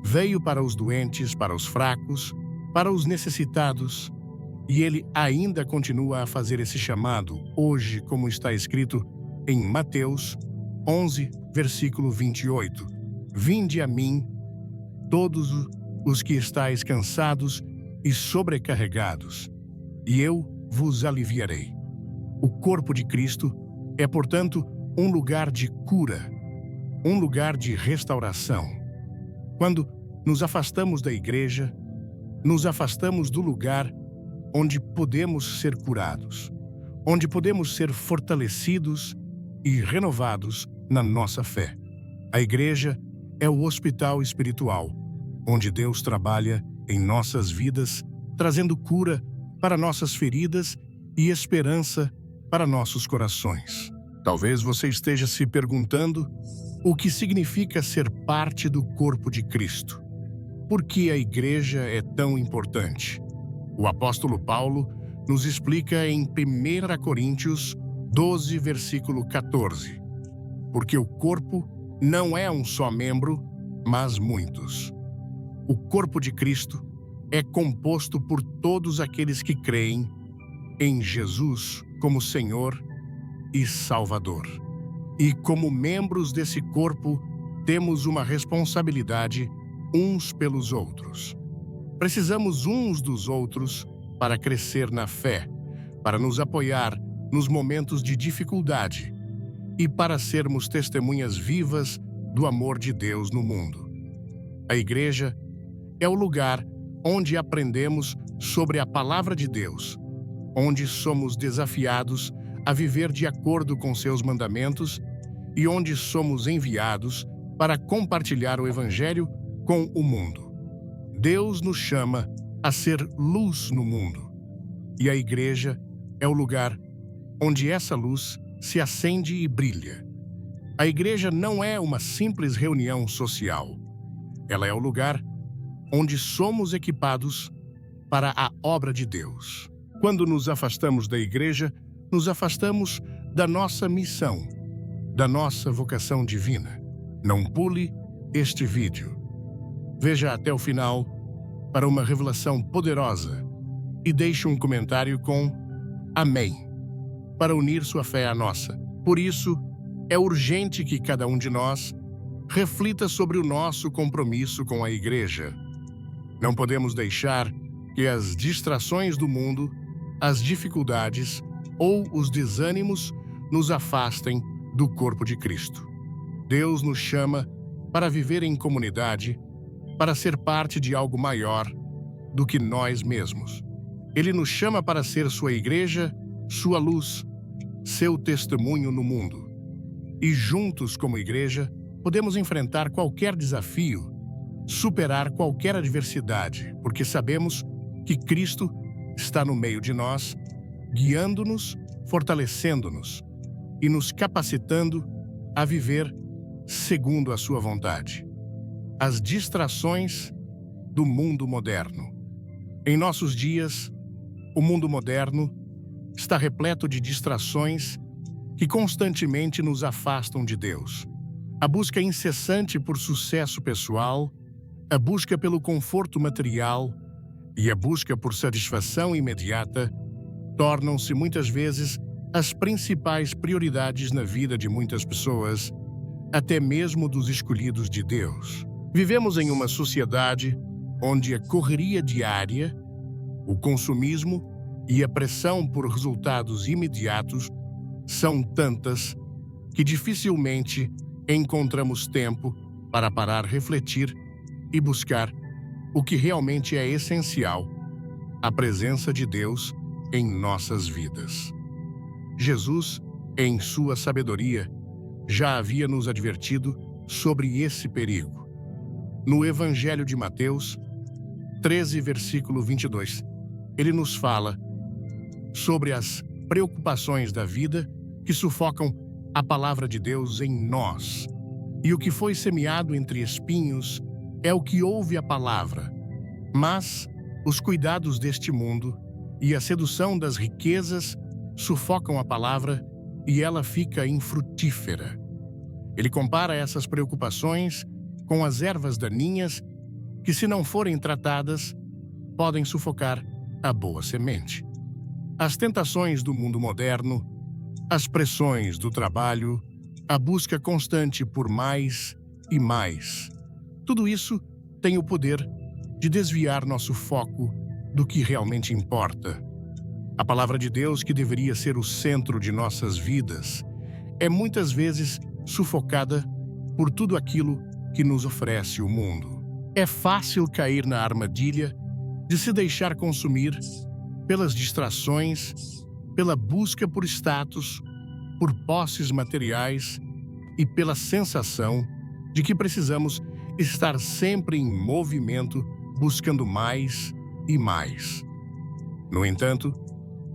[SPEAKER 1] veio para os doentes, para os fracos, para os necessitados, e Ele ainda continua a fazer esse chamado hoje, como está escrito em Mateus 11, versículo 28. Vinde a mim, todos os que estáis cansados e sobrecarregados, e eu vos aliviarei. O corpo de Cristo é, portanto, um lugar de cura, um lugar de restauração. Quando nos afastamos da Igreja, nos afastamos do lugar onde podemos ser curados, onde podemos ser fortalecidos e renovados na nossa fé. A Igreja é o hospital espiritual, onde Deus trabalha em nossas vidas, trazendo cura para nossas feridas e esperança para nossos corações. Talvez você esteja se perguntando o que significa ser parte do corpo de Cristo. Por que a Igreja é tão importante? O apóstolo Paulo nos explica em 1 Coríntios 12, versículo 14. Porque o corpo não é um só membro, mas muitos. O corpo de Cristo é composto por todos aqueles que creem em Jesus como Senhor e Salvador. E como membros desse corpo, temos uma responsabilidade uns pelos outros. Precisamos uns dos outros para crescer na fé, para nos apoiar nos momentos de dificuldade e para sermos testemunhas vivas do amor de Deus no mundo. A Igreja é o lugar onde aprendemos sobre a Palavra de Deus, onde somos desafiados a viver de acordo com seus mandamentos e onde somos enviados para compartilhar o Evangelho com o mundo. Deus nos chama a ser luz no mundo, e a igreja é o lugar onde essa luz se acende e brilha. A igreja não é uma simples reunião social. Ela é o lugar onde somos equipados para a obra de Deus. Quando nos afastamos da igreja, nos afastamos da nossa missão, da nossa vocação divina. Não pule este vídeo. Veja até o final para uma revelação poderosa e deixe um comentário com Amém, para unir sua fé à nossa. Por isso, é urgente que cada um de nós reflita sobre o nosso compromisso com a igreja. Não podemos deixar que as distrações do mundo, as dificuldades ou os desânimos nos afastem do corpo de Cristo. Deus nos chama para viver em comunidade, para ser parte de algo maior do que nós mesmos. Ele nos chama para ser sua igreja, sua luz, seu testemunho no mundo. E juntos, como igreja, podemos enfrentar qualquer desafio, superar qualquer adversidade, porque sabemos que Cristo está no meio de nós, guiando-nos, fortalecendo-nos e nos capacitando a viver segundo a sua vontade. As distrações do mundo moderno. Em nossos dias, o mundo moderno está repleto de distrações que constantemente nos afastam de Deus. A busca incessante por sucesso pessoal, a busca pelo conforto material e a busca por satisfação imediata tornam-se muitas vezes as principais prioridades na vida de muitas pessoas, até mesmo dos escolhidos de Deus. Vivemos em uma sociedade onde a correria diária, o consumismo e a pressão por resultados imediatos são tantas que dificilmente encontramos tempo para parar, refletir e buscar o que realmente é essencial, a presença de Deus em nossas vidas. Jesus, em sua sabedoria, já havia nos advertido sobre esse perigo. No Evangelho de Mateus 13, versículo 22, ele nos fala sobre as preocupações da vida que sufocam a palavra de Deus em nós. E o que foi semeado entre espinhos é o que ouve a palavra. Mas os cuidados deste mundo e a sedução das riquezas sufocam a palavra e ela fica infrutífera. Ele compara essas preocupações com as ervas daninhas que, se não forem tratadas, podem sufocar a boa semente. As tentações do mundo moderno, as pressões do trabalho, a busca constante por mais e mais. Tudo isso tem o poder de desviar nosso foco do que realmente importa. A palavra de Deus, que deveria ser o centro de nossas vidas, é muitas vezes sufocada por tudo aquilo que nos oferece o mundo. É fácil cair na armadilha de se deixar consumir pelas distrações, pela busca por status, por posses materiais e pela sensação de que precisamos estar sempre em movimento, buscando mais e mais. No entanto,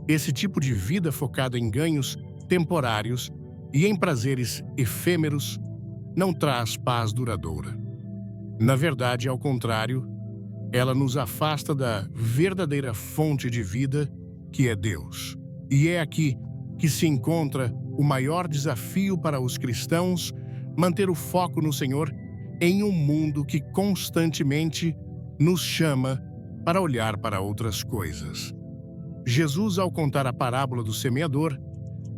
[SPEAKER 1] esse tipo de vida focada em ganhos temporários e em prazeres efêmeros não traz paz duradoura. Na verdade, ao contrário, ela nos afasta da verdadeira fonte de vida, que é Deus. E é aqui que se encontra o maior desafio para os cristãos: manter o foco no Senhor em um mundo que constantemente nos chama para olhar para outras coisas. Jesus, ao contar a parábola do semeador,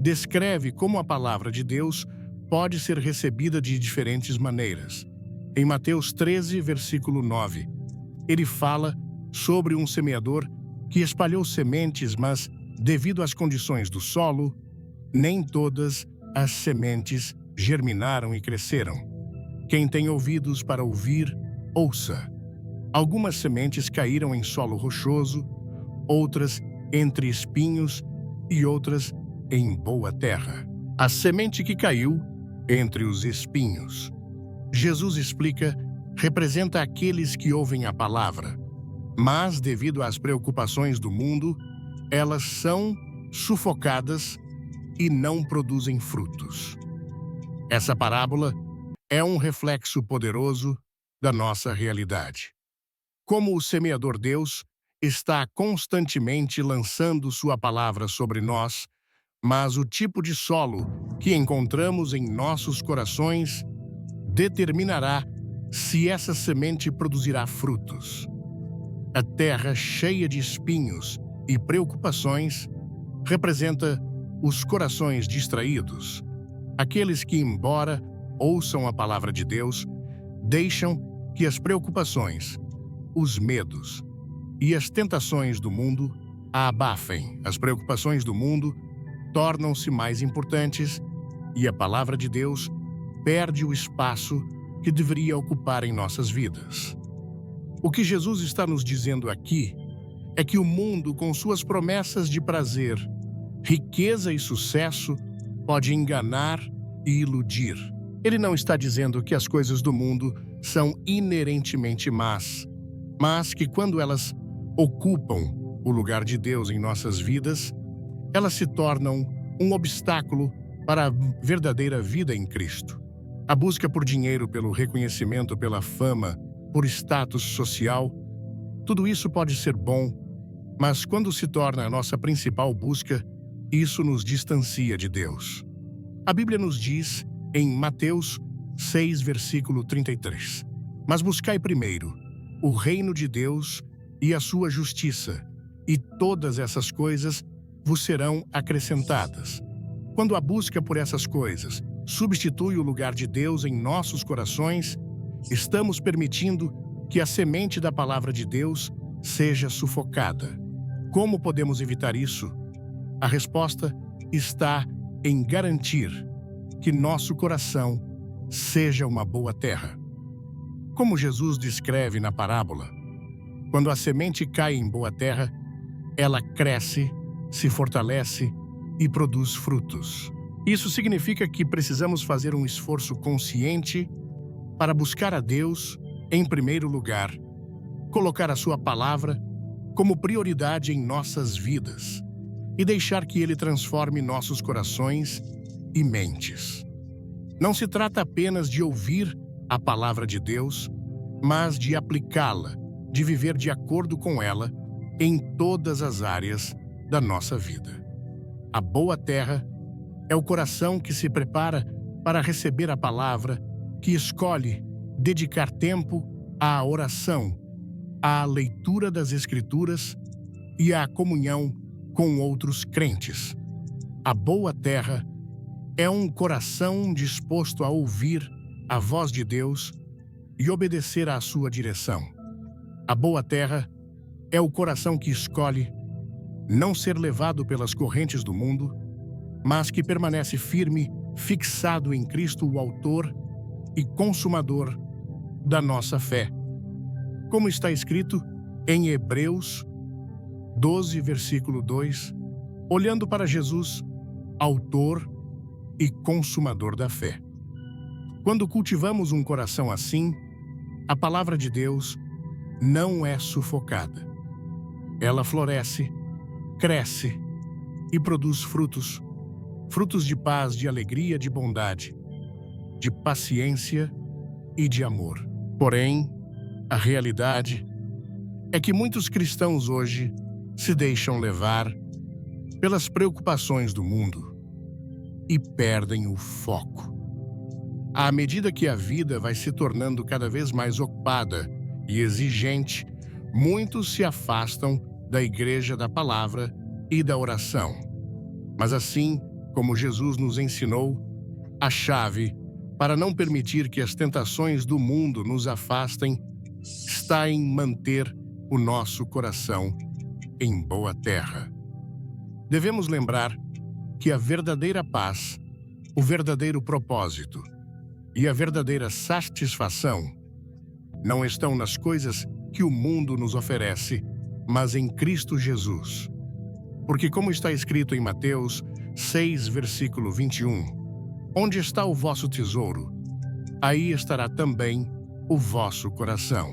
[SPEAKER 1] descreve como a palavra de Deus pode ser recebida de diferentes maneiras. Em Mateus 13, versículo 9, ele fala sobre um semeador que espalhou sementes, mas, devido às condições do solo, nem todas as sementes germinaram e cresceram. Quem tem ouvidos para ouvir, ouça. Algumas sementes caíram em solo rochoso, outras entre espinhos e outras em boa terra. A semente que caiu entre os espinhos. Jesus explica representa aqueles que ouvem a palavra, mas, devido às preocupações do mundo, elas são sufocadas e não produzem frutos. Essa parábola é um reflexo poderoso da nossa realidade. Como o semeador Deus está constantemente lançando sua palavra sobre nós, mas o tipo de solo que encontramos em nossos corações determinará se essa semente produzirá frutos. A terra cheia de espinhos e preocupações representa os corações distraídos, aqueles que, embora ouçam a palavra de Deus, deixam que as preocupações, os medos e as tentações do mundo a abafem. As preocupações do mundo tornam-se mais importantes e a palavra de Deus perde o espaço que deveria ocupar em nossas vidas. O que Jesus está nos dizendo aqui é que o mundo, com suas promessas de prazer, riqueza e sucesso, pode enganar e iludir. Ele não está dizendo que as coisas do mundo são inerentemente más, mas que quando elas ocupam o lugar de Deus em nossas vidas, elas se tornam um obstáculo para a verdadeira vida em Cristo. A busca por dinheiro, pelo reconhecimento, pela fama, por status social, tudo isso pode ser bom, mas quando se torna a nossa principal busca, isso nos distancia de Deus. A Bíblia nos diz, em Mateus 6, versículo 33, "Mas buscai primeiro o reino de Deus e a sua justiça, e todas essas coisas vos serão acrescentadas." Quando a busca por essas coisas substitui o lugar de Deus em nossos corações, estamos permitindo que a semente da palavra de Deus seja sufocada. Como podemos evitar isso? A resposta está em garantir que nosso coração seja uma boa terra. Como Jesus descreve na parábola, quando a semente cai em boa terra, ela cresce, se fortalece e produz frutos. Isso significa que precisamos fazer um esforço consciente para buscar a Deus em primeiro lugar, colocar a sua palavra como prioridade em nossas vidas e deixar que Ele transforme nossos corações e mentes. Não se trata apenas de ouvir a palavra de Deus, mas de aplicá-la, de viver de acordo com ela em todas as áreas da nossa vida. A boa terra é o coração que se prepara para receber a palavra, que escolhe dedicar tempo à oração, à leitura das Escrituras e à comunhão com outros crentes. A boa terra é um coração disposto a ouvir a voz de Deus e obedecer à sua direção. A boa terra é o coração que escolhe não ser levado pelas correntes do mundo, mas que permanece firme, fixado em Cristo, o autor e consumador da nossa fé. Como está escrito em Hebreus 12, versículo 2, olhando para Jesus, autor e consumador da fé. Quando cultivamos um coração assim, a palavra de Deus não é sufocada. Ela floresce, cresce e produz frutos, frutos de paz, de alegria, de bondade, de paciência e de amor. Porém, a realidade é que muitos cristãos hoje se deixam levar pelas preocupações do mundo e perdem o foco. À medida que a vida vai se tornando cada vez mais ocupada e exigente, muitos se afastam da igreja da palavra e da oração. Mas assim como Jesus nos ensinou, a chave para não permitir que as tentações do mundo nos afastem está em manter o nosso coração em boa terra. Devemos lembrar que a verdadeira paz, o verdadeiro propósito e a verdadeira satisfação não estão nas coisas que o mundo nos oferece, mas em Cristo Jesus. Porque, como está escrito em Mateus 6, versículo 21, "Onde está o vosso tesouro, aí estará também o vosso coração.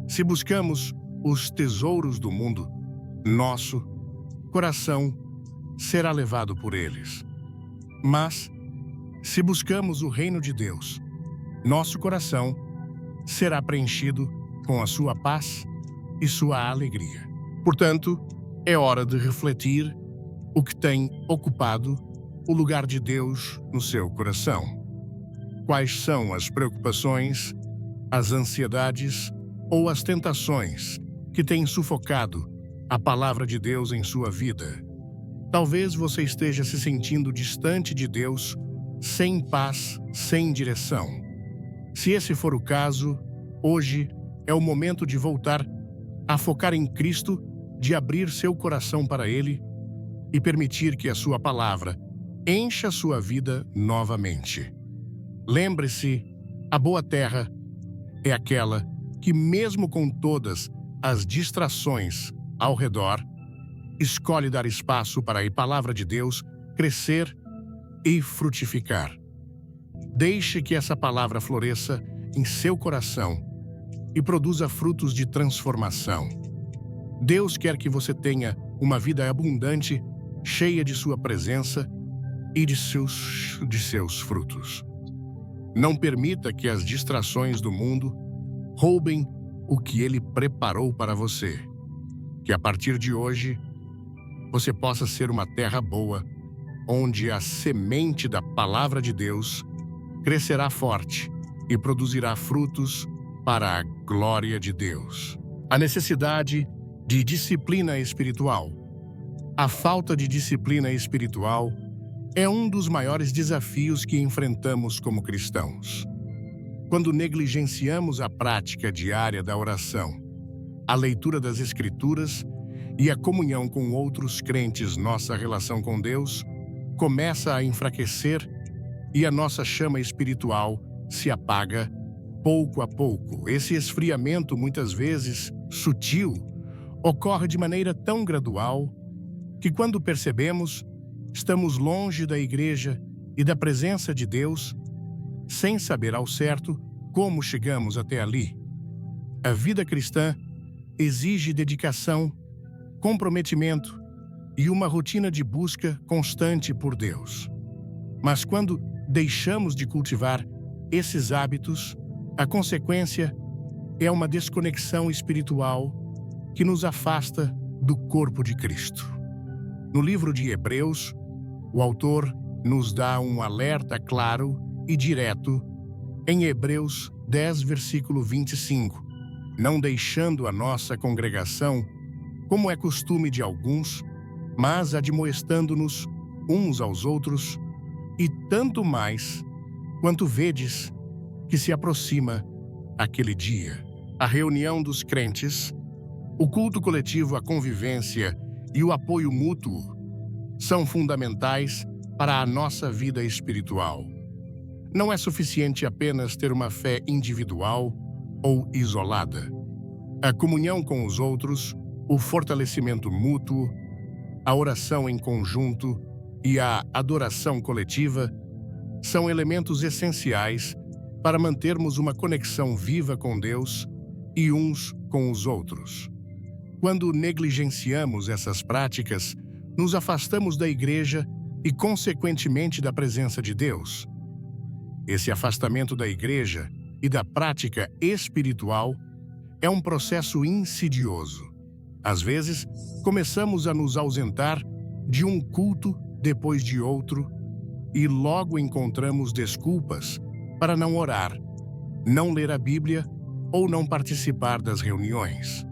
[SPEAKER 1] Se buscamos os tesouros do mundo, nosso coração será levado por eles. Mas, se buscamos o reino de Deus, nosso coração será preenchido com a sua paz e sua alegria. Portanto, é hora de refletir o que tem ocupado o lugar de Deus no seu coração. Quais são as preocupações, as ansiedades ou as tentações que têm sufocado a palavra de Deus em sua vida? Talvez você esteja se sentindo distante de Deus, sem paz, sem direção. Se esse for o caso, hoje é o momento de voltar a focar em Cristo, de abrir seu coração para Ele e permitir que a sua palavra encha sua vida novamente. Lembre-se, a boa terra é aquela que, mesmo com todas as distrações ao redor, escolhe dar espaço para a palavra de Deus crescer e frutificar. Deixe que essa palavra floresça em seu coração e produza frutos de transformação. Deus quer que você tenha uma vida abundante, cheia de sua presença e de seus frutos. Não permita que as distrações do mundo roubem o que Ele preparou para você. Que a partir de hoje, você possa ser uma terra boa, onde a semente da palavra de Deus crescerá forte e produzirá frutos para a glória de Deus. A necessidade de disciplina espiritual. A falta de disciplina espiritual é um dos maiores desafios que enfrentamos como cristãos. Quando negligenciamos a prática diária da oração, a leitura das Escrituras e a comunhão com outros crentes, nossa relação com Deus começa a enfraquecer e a nossa chama espiritual se apaga pouco a pouco. Esse esfriamento, muitas vezes sutil, ocorre de maneira tão gradual que, quando percebemos, estamos longe da igreja e da presença de Deus, sem saber ao certo como chegamos até ali. A vida cristã exige dedicação, comprometimento e uma rotina de busca constante por Deus. Mas quando deixamos de cultivar esses hábitos, a consequência é uma desconexão espiritual que nos afasta do corpo de Cristo. No livro de Hebreus, o autor nos dá um alerta claro e direto em Hebreus 10, versículo 25, não deixando a nossa congregação, como é costume de alguns, mas admoestando-nos uns aos outros, e tanto mais quanto vedes que se aproxima aquele dia. A reunião dos crentes, o culto coletivo, a convivência e o apoio mútuo são fundamentais para a nossa vida espiritual. Não é suficiente apenas ter uma fé individual ou isolada. A comunhão com os outros, o fortalecimento mútuo, a oração em conjunto e a adoração coletiva são elementos essenciais para mantermos uma conexão viva com Deus e uns com os outros. Quando negligenciamos essas práticas, nos afastamos da igreja e, consequentemente, da presença de Deus. Esse afastamento da igreja e da prática espiritual é um processo insidioso. Às vezes, começamos a nos ausentar de um culto depois de outro e logo encontramos desculpas para não orar, não ler a Bíblia ou não participar das reuniões.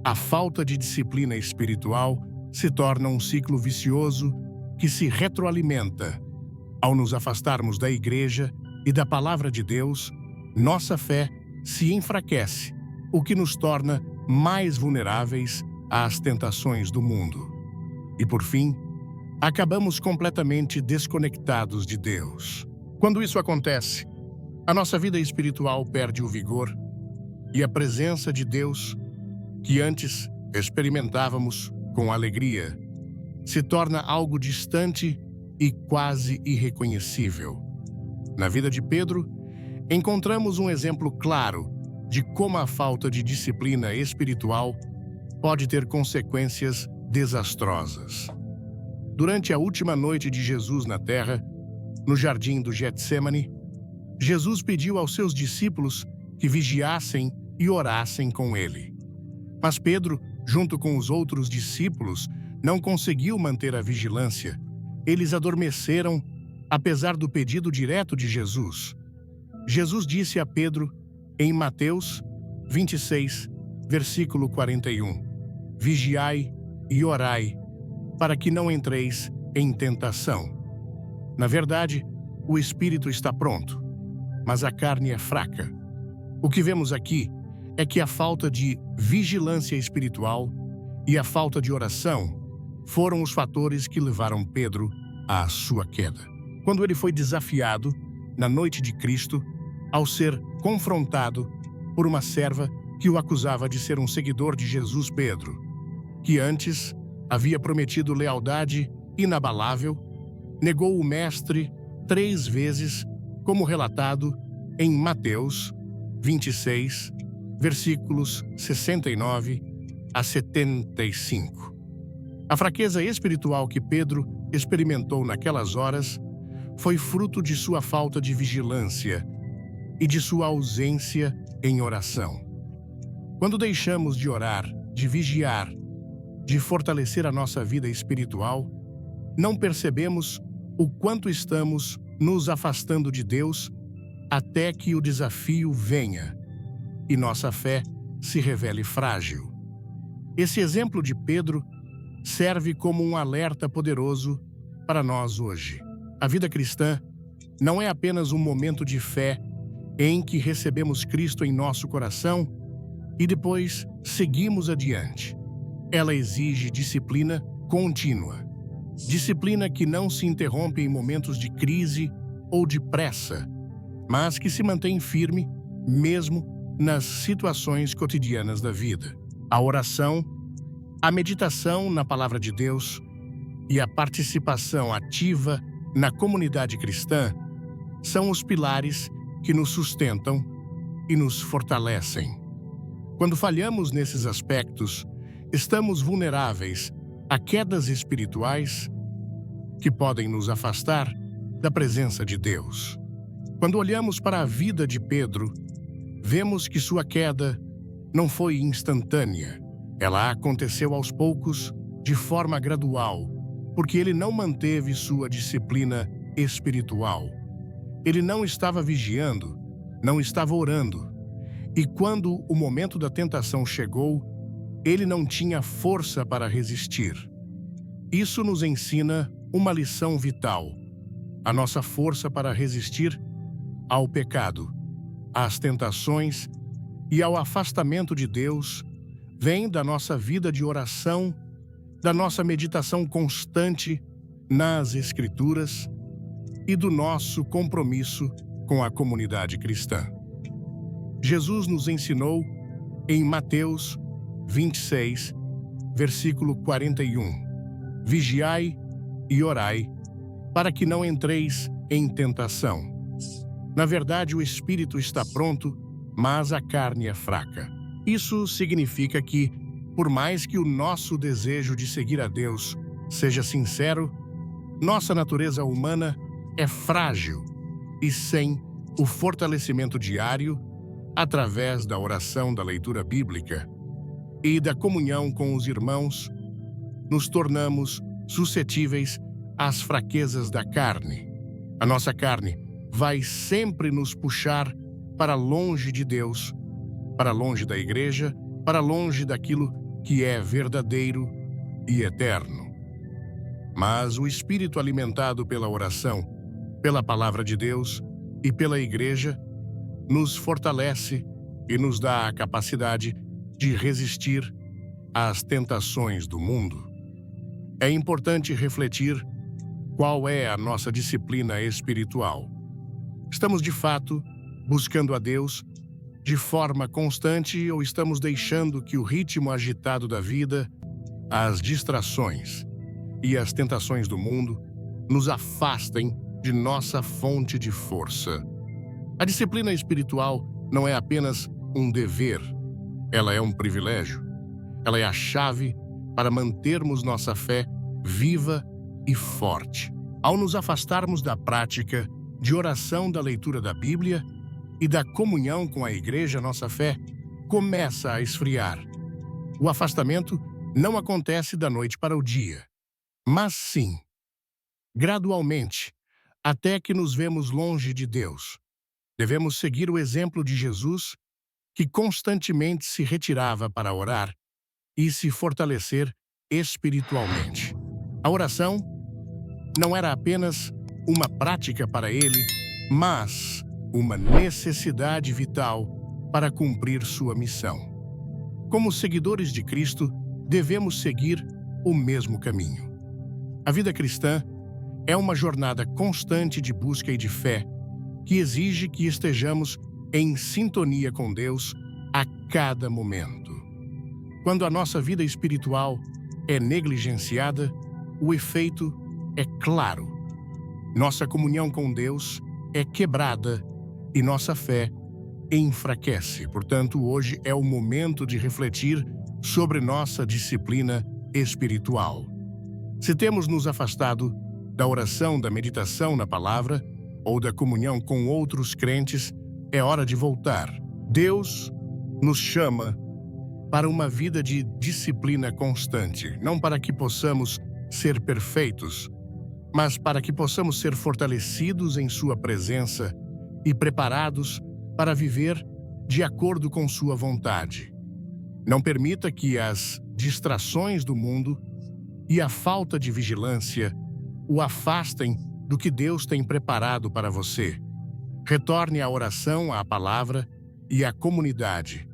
[SPEAKER 1] A falta de disciplina espiritual se torna um ciclo vicioso que se retroalimenta. Ao nos afastarmos da igreja e da palavra de Deus, nossa fé se enfraquece, o que nos torna mais vulneráveis às tentações do mundo. E, por fim, acabamos completamente desconectados de Deus. Quando isso acontece, a nossa vida espiritual perde o vigor e a presença de Deus, que antes experimentávamos com alegria, se torna algo distante e quase irreconhecível. Na vida de Pedro, encontramos um exemplo claro de como a falta de disciplina espiritual pode ter consequências desastrosas. Durante a última noite de Jesus na terra, no jardim do Getsemane, Jesus pediu aos seus discípulos que vigiassem e orassem com ele. Mas Pedro, junto com os outros discípulos, não conseguiu manter a vigilância. Eles adormeceram, apesar do pedido direto de Jesus. Jesus disse a Pedro, em Mateus 26, versículo 41, Vigiai e orai, para que não entreis em tentação. Na verdade, o espírito está pronto, mas a carne é fraca. O que vemos aqui é que a falta de vigilância espiritual e a falta de oração foram os fatores que levaram Pedro à sua queda. Quando ele foi desafiado, na noite de Cristo, ao ser confrontado por uma serva que o acusava de ser um seguidor de Jesus, Pedro, que antes havia prometido lealdade inabalável, negou o Mestre 3 vezes, como relatado em Mateus 26, versículos 69 a 75. A fraqueza espiritual que Pedro experimentou naquelas horas foi fruto de sua falta de vigilância e de sua ausência em oração. Quando deixamos de orar, de vigiar, de fortalecer a nossa vida espiritual, não percebemos o quanto estamos nos afastando de Deus até que o desafio venha e nossa fé se revele frágil. Esse exemplo de Pedro serve como um alerta poderoso para nós hoje. A vida cristã não é apenas um momento de fé em que recebemos Cristo em nosso coração e depois seguimos adiante. Ela exige disciplina contínua. Disciplina que não se interrompe em momentos de crise ou de pressa, mas que se mantém firme mesmo nas situações cotidianas da vida. A oração, a meditação na Palavra de Deus e a participação ativa na comunidade cristã são os pilares que nos sustentam e nos fortalecem. Quando falhamos nesses aspectos, estamos vulneráveis a quedas espirituais que podem nos afastar da presença de Deus. Quando olhamos para a vida de Pedro, vemos que sua queda não foi instantânea. Ela aconteceu aos poucos, de forma gradual, porque ele não manteve sua disciplina espiritual. Ele não estava vigiando, não estava orando. E quando o momento da tentação chegou, ele não tinha força para resistir. Isso nos ensina uma lição vital. A nossa força para resistir ao pecado, às tentações e ao afastamento de Deus vem da nossa vida de oração, da nossa meditação constante nas Escrituras e do nosso compromisso com a comunidade cristã. Jesus nos ensinou em Mateus 26, versículo 41, Vigiai e orai, para que não entreis em tentação. Na verdade, o espírito está pronto, mas a carne é fraca. Isso significa que, por mais que o nosso desejo de seguir a Deus seja sincero, nossa natureza humana é frágil e sem o fortalecimento diário, através da oração, da leitura bíblica e da comunhão com os irmãos, nos tornamos suscetíveis às fraquezas da carne. A nossa carne vai sempre nos puxar para longe de Deus, para longe da igreja, para longe daquilo que é verdadeiro e eterno. Mas o espírito alimentado pela oração, pela palavra de Deus e pela igreja nos fortalece e nos dá a capacidade de resistir às tentações do mundo. É importante refletir qual é a nossa disciplina espiritual. Estamos, de fato, buscando a Deus de forma constante ou estamos deixando que o ritmo agitado da vida, as distrações e as tentações do mundo nos afastem de nossa fonte de força? A disciplina espiritual não é apenas um dever, ela é um privilégio. Ela é a chave para mantermos nossa fé viva e forte. Ao nos afastarmos da prática de oração, da leitura da Bíblia e da comunhão com a igreja, nossa fé começa a esfriar. O afastamento não acontece da noite para o dia, mas sim, gradualmente, até que nos vemos longe de Deus. Devemos seguir o exemplo de Jesus, que constantemente se retirava para orar e se fortalecer espiritualmente. A oração não era apenas uma prática para ele, mas uma necessidade vital para cumprir sua missão. Como seguidores de Cristo, devemos seguir o mesmo caminho. A vida cristã é uma jornada constante de busca e de fé que exige que estejamos em sintonia com Deus a cada momento. Quando a nossa vida espiritual é negligenciada, o efeito é claro. Nossa comunhão com Deus é quebrada e nossa fé enfraquece. Portanto, hoje é o momento de refletir sobre nossa disciplina espiritual. Se temos nos afastado da oração, da meditação na palavra ou da comunhão com outros crentes, é hora de voltar. Deus nos chama para uma vida de disciplina constante, não para que possamos ser perfeitos, mas para que possamos ser fortalecidos em sua presença e preparados para viver de acordo com sua vontade. Não permita que as distrações do mundo e a falta de vigilância o afastem do que Deus tem preparado para você. Retorne à oração, à palavra e à comunidade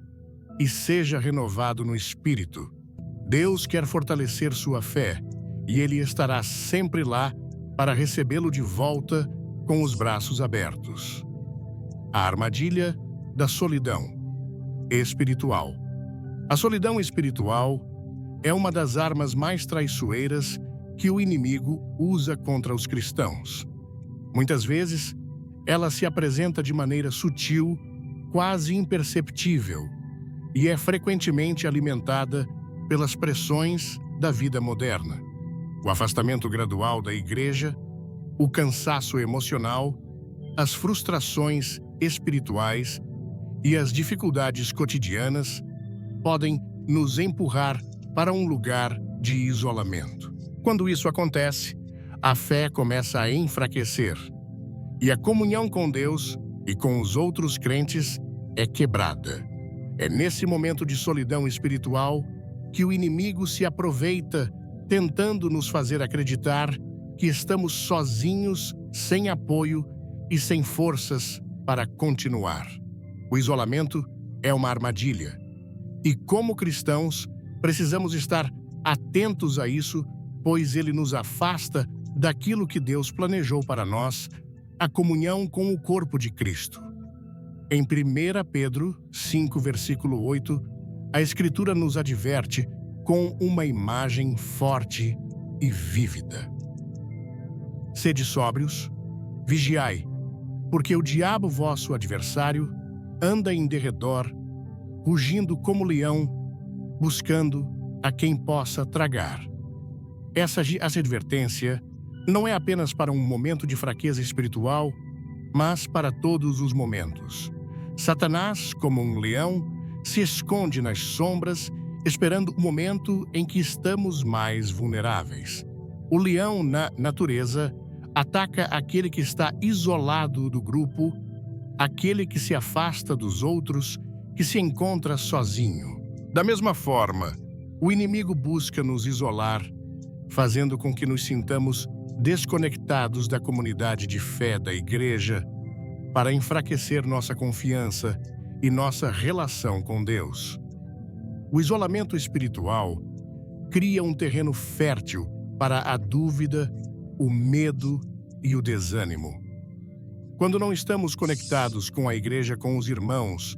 [SPEAKER 1] e seja renovado no espírito. Deus quer fortalecer sua fé e Ele estará sempre lá para recebê-lo de volta com os braços abertos. A armadilha da solidão espiritual. A solidão espiritual é uma das armas mais traiçoeiras que o inimigo usa contra os cristãos. Muitas vezes, ela se apresenta de maneira sutil, quase imperceptível, e é frequentemente alimentada pelas pressões da vida moderna. O afastamento gradual da igreja, o cansaço emocional, as frustrações espirituais e as dificuldades cotidianas podem nos empurrar para um lugar de isolamento. Quando isso acontece, a fé começa a enfraquecer e a comunhão com Deus e com os outros crentes é quebrada. É nesse momento de solidão espiritual que o inimigo se aproveita, tentando nos fazer acreditar que estamos sozinhos, sem apoio e sem forças para continuar. O isolamento é uma armadilha. E como cristãos, precisamos estar atentos a isso, pois ele nos afasta daquilo que Deus planejou para nós, a comunhão com o corpo de Cristo. Em 1 Pedro 5, versículo 8, a Escritura nos adverte com uma imagem forte e vívida. Sede sóbrios, vigiai, porque o diabo, vosso adversário, anda em derredor, rugindo como leão, buscando a quem possa tragar. Essa advertência não é apenas para um momento de fraqueza espiritual, mas para todos os momentos. Satanás, como um leão, se esconde nas sombras, esperando o momento em que estamos mais vulneráveis. O leão, na natureza, ataca aquele que está isolado do grupo, aquele que se afasta dos outros, que se encontra sozinho. Da mesma forma, o inimigo busca nos isolar, fazendo com que nos sintamos desconectados da comunidade de fé da igreja, para enfraquecer nossa confiança e nossa relação com Deus. O isolamento espiritual cria um terreno fértil para a dúvida, o medo e o desânimo. Quando não estamos conectados com a igreja, com os irmãos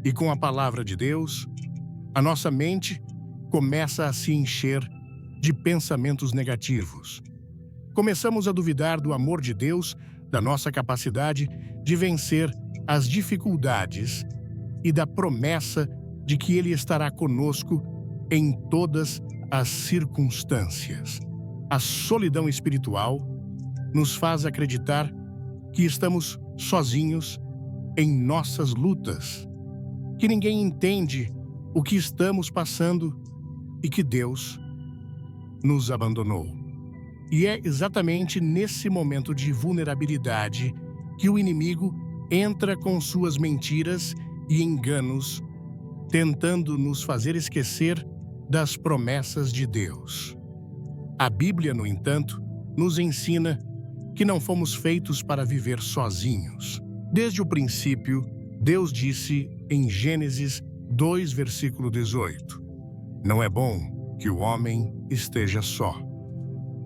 [SPEAKER 1] e com a palavra de Deus, a nossa mente começa a se encher de pensamentos negativos. Começamos a duvidar do amor de Deus, da nossa capacidade de vencer as dificuldades e da promessa de que Ele estará conosco em todas as circunstâncias. A solidão espiritual nos faz acreditar que estamos sozinhos em nossas lutas, que ninguém entende o que estamos passando e que Deus nos abandonou. E é exatamente nesse momento de vulnerabilidade que o inimigo entra com suas mentiras e enganos, tentando nos fazer esquecer das promessas de Deus. A Bíblia, no entanto, nos ensina que não fomos feitos para viver sozinhos. Desde o princípio, Deus disse em Gênesis 2, versículo 18: "Não é bom que o homem esteja só."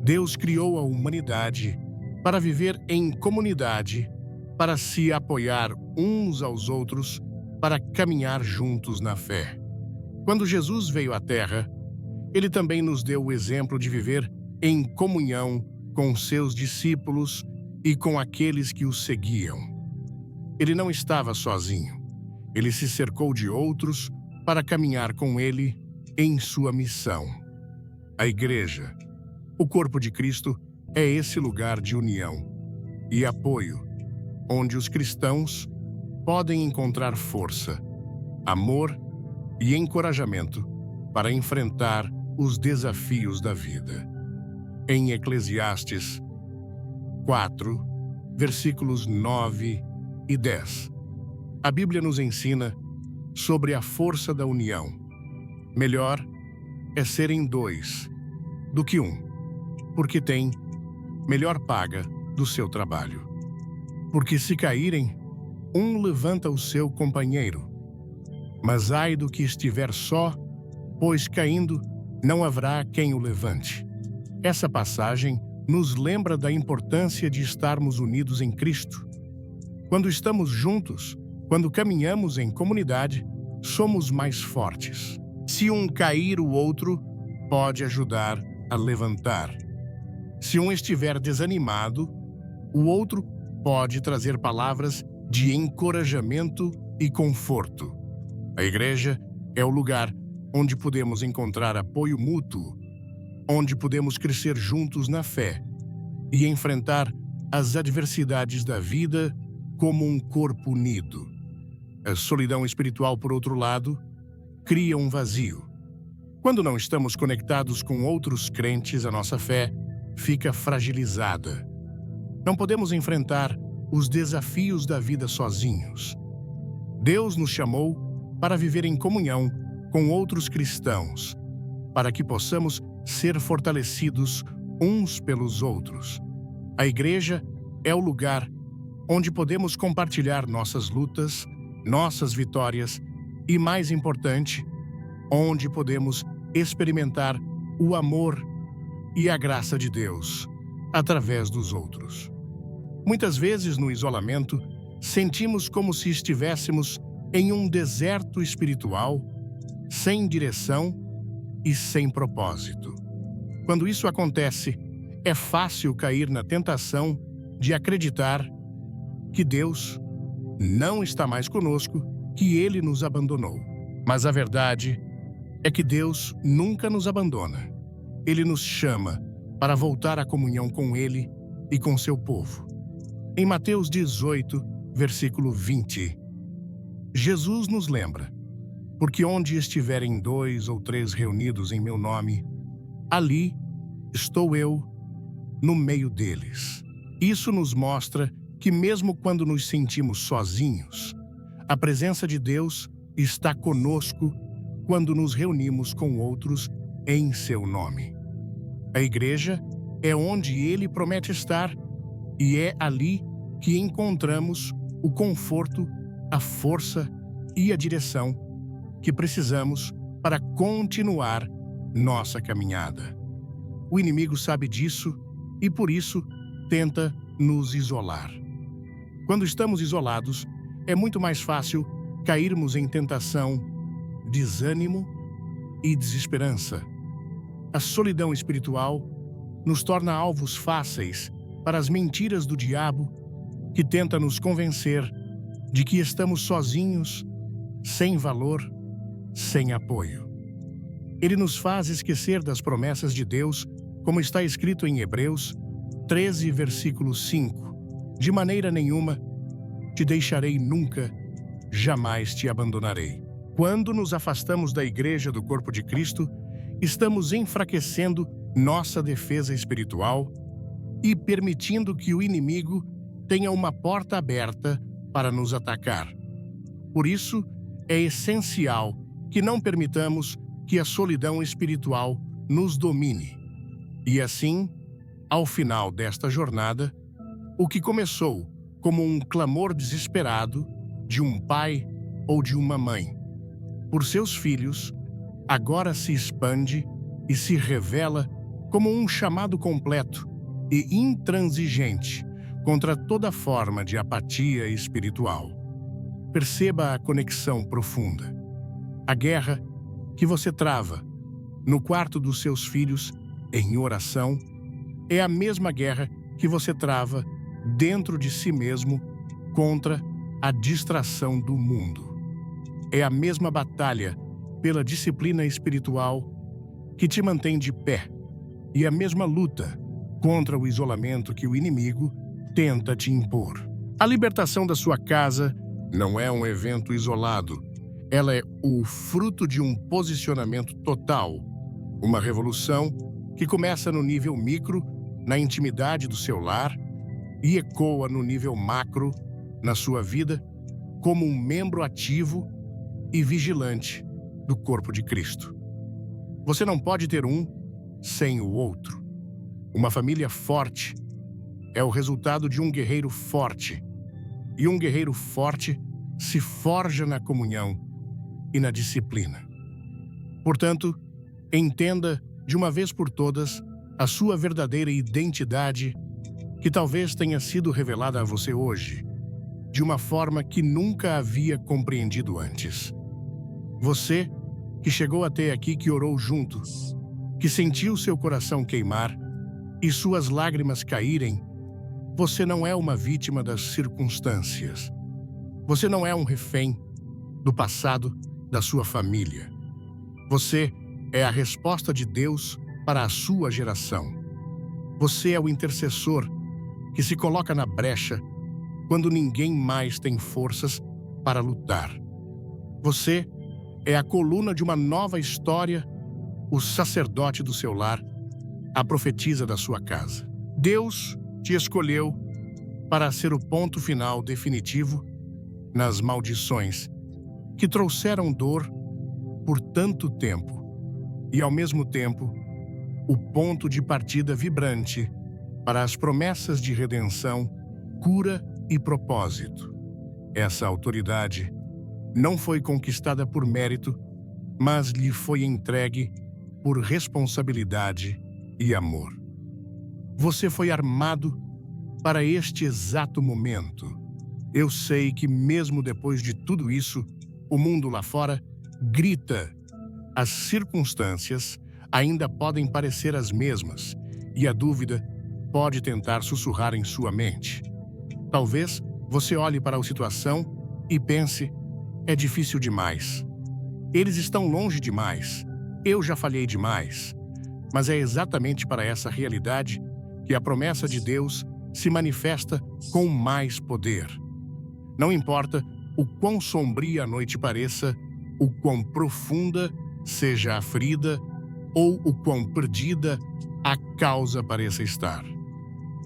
[SPEAKER 1] Deus criou a humanidade para viver em comunidade, para se apoiar uns aos outros, para caminhar juntos na fé. Quando Jesus veio à Terra, Ele também nos deu o exemplo de viver em comunhão com seus discípulos e com aqueles que o seguiam. Ele não estava sozinho. Ele se cercou de outros para caminhar com ele em sua missão. A Igreja, o corpo de Cristo, é esse lugar de união e apoio, onde os cristãos podem encontrar força, amor e encorajamento para enfrentar os desafios da vida. Em Eclesiastes 4, versículos 9 e 10, a Bíblia nos ensina sobre a força da união. Melhor é serem dois do que um, porque tem melhor paga do seu trabalho. Porque se caírem, um levanta o seu companheiro. Mas ai do que estiver só, pois caindo não haverá quem o levante. Essa passagem nos lembra da importância de estarmos unidos em Cristo. Quando estamos juntos, quando caminhamos em comunidade, somos mais fortes. Se um cair, o outro pode ajudar a levantar. Se um estiver desanimado, o outro pode trazer palavras de encorajamento e conforto. A Igreja é o lugar onde podemos encontrar apoio mútuo, onde podemos crescer juntos na fé e enfrentar as adversidades da vida como um corpo unido. A solidão espiritual, por outro lado, cria um vazio. Quando não estamos conectados com outros crentes, a nossa fé fica fragilizada. Não podemos enfrentar os desafios da vida sozinhos. Deus nos chamou para viver em comunhão com outros cristãos, para que possamos ser fortalecidos uns pelos outros. A Igreja é o lugar onde podemos compartilhar nossas lutas, nossas vitórias e, mais importante, onde podemos experimentar o amor e a graça de Deus através dos outros. Muitas vezes, no isolamento, sentimos como se estivéssemos em um deserto espiritual, sem direção e sem propósito. Quando isso acontece, é fácil cair na tentação de acreditar que Deus não está mais conosco, que Ele nos abandonou. Mas a verdade é que Deus nunca nos abandona. Ele nos chama para voltar à comunhão com Ele e com seu povo. Em Mateus 18, versículo 20, Jesus nos lembra: "Porque onde estiverem 2 ou 3 reunidos em meu nome, ali estou eu no meio deles." Isso nos mostra que mesmo quando nos sentimos sozinhos, a presença de Deus está conosco quando nos reunimos com outros em seu nome. A Igreja é onde Ele promete estar e é ali que encontramos o conforto, a força e a direção que precisamos para continuar nossa caminhada. O inimigo sabe disso e, por isso, tenta nos isolar. Quando estamos isolados, é muito mais fácil cairmos em tentação, desânimo e desesperança. A solidão espiritual nos torna alvos fáceis para as mentiras do diabo, que tenta nos convencer de que estamos sozinhos, sem valor, sem apoio. Ele nos faz esquecer das promessas de Deus, como está escrito em Hebreus 13, versículo 5. De maneira nenhuma te deixarei nunca, jamais te abandonarei. Quando nos afastamos da igreja do corpo de Cristo, estamos enfraquecendo nossa defesa espiritual e permitindo que o inimigo tenha uma porta aberta para nos atacar. Por isso, é essencial que não permitamos que a solidão espiritual nos domine. E assim, ao final desta jornada, o que começou como um clamor desesperado de um pai ou de uma mãe por seus filhos, agora se expande e se revela como um chamado completo e intransigente contra toda forma de apatia espiritual. Perceba a conexão profunda. A guerra que você trava no quarto dos seus filhos em oração é a mesma guerra que você trava dentro de si mesmo contra a distração do mundo. É a mesma batalha pela disciplina espiritual que te mantém de pé e a mesma luta contra o isolamento que o inimigo tenta te impor. A libertação da sua casa não é um evento isolado. Ela é o fruto de um posicionamento total, uma revolução que começa no nível micro, na intimidade do seu lar, e ecoa no nível macro, na sua vida, como um membro ativo e vigilante do corpo de Cristo. Você não pode ter um sem o outro. Uma família forte é o resultado de um guerreiro forte, e um guerreiro forte se forja na comunhão e na disciplina. Portanto, entenda de uma vez por todas a sua verdadeira identidade, que talvez tenha sido revelada a você hoje, de uma forma que nunca havia compreendido antes. Você, que chegou até aqui, que orou junto, que sentiu seu coração queimar e suas lágrimas caírem, você não é uma vítima das circunstâncias. Você não é um refém do passado da sua família. Você é a resposta de Deus para a sua geração. Você é o intercessor que se coloca na brecha quando ninguém mais tem forças para lutar. Você é a coluna de uma nova história, o sacerdote do seu lar, a profetisa da sua casa. Deus te escolheu para ser o ponto final definitivo nas maldições que trouxeram dor por tanto tempo e, ao mesmo tempo, o ponto de partida vibrante para as promessas de redenção, cura e propósito. Essa autoridade não foi conquistada por mérito, mas lhe foi entregue por responsabilidade e amor. Você foi armado para este exato momento. Eu sei que mesmo depois de tudo isso, o mundo lá fora grita. As circunstâncias ainda podem parecer as mesmas e a dúvida pode tentar sussurrar em sua mente. Talvez você olhe para a situação e pense: é difícil demais. Eles estão longe demais. Eu já falhei demais. Mas é exatamente para essa realidade que a promessa de Deus se manifesta com mais poder. Não importa o quão sombria a noite pareça, o quão profunda seja a ferida ou o quão perdida a causa pareça estar.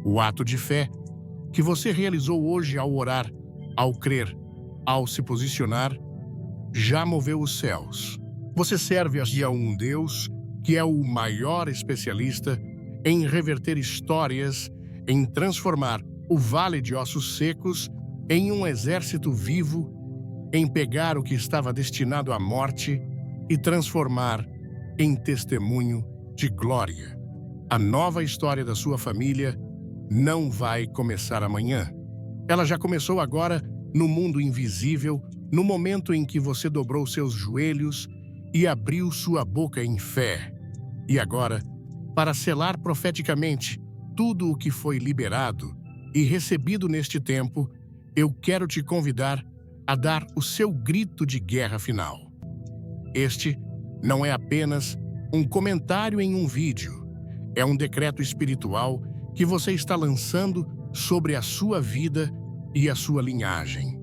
[SPEAKER 1] O ato de fé que você realizou hoje ao orar, ao crer, ao se posicionar, já moveu os céus. Você serve a um Deus que é o maior especialista em reverter histórias, em transformar o vale de ossos secos em um exército vivo, em pegar o que estava destinado à morte e transformar em testemunho de glória. A nova história da sua família não vai começar amanhã. Ela já começou agora no mundo invisível, no momento em que você dobrou seus joelhos e abriu sua boca em fé. E agora, para selar profeticamente tudo o que foi liberado e recebido neste tempo, eu quero te convidar a dar o seu grito de guerra final. Este não é apenas um comentário em um vídeo, é um decreto espiritual que você está lançando sobre a sua vida e a sua linhagem.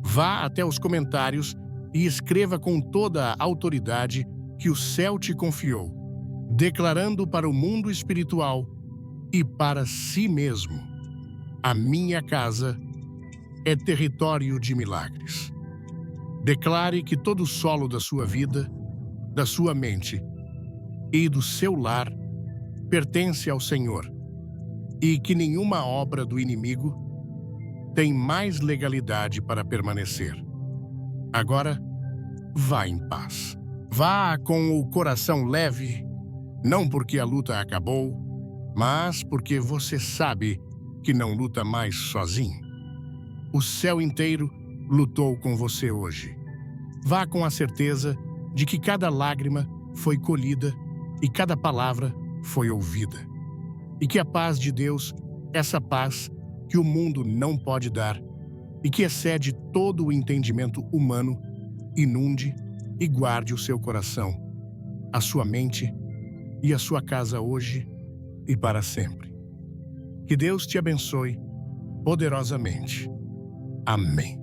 [SPEAKER 1] Vá até os comentários e escreva com toda a autoridade que o céu te confiou, declarando para o mundo espiritual e para si mesmo: a minha casa é território de milagres. Declare que todo o solo da sua vida, da sua mente e do seu lar pertence ao Senhor e que nenhuma obra do inimigo tem mais legalidade para permanecer. Agora, vá em paz. Vá com o coração leve, não porque a luta acabou, mas porque você sabe que não luta mais sozinho. O céu inteiro lutou com você hoje. Vá com a certeza de que cada lágrima foi colhida e cada palavra foi ouvida. E que a paz de Deus, essa paz que o mundo não pode dar e que excede todo o entendimento humano, inunde e guarde o seu coração, a sua mente e a sua casa hoje e para sempre. Que Deus te abençoe poderosamente. Amém.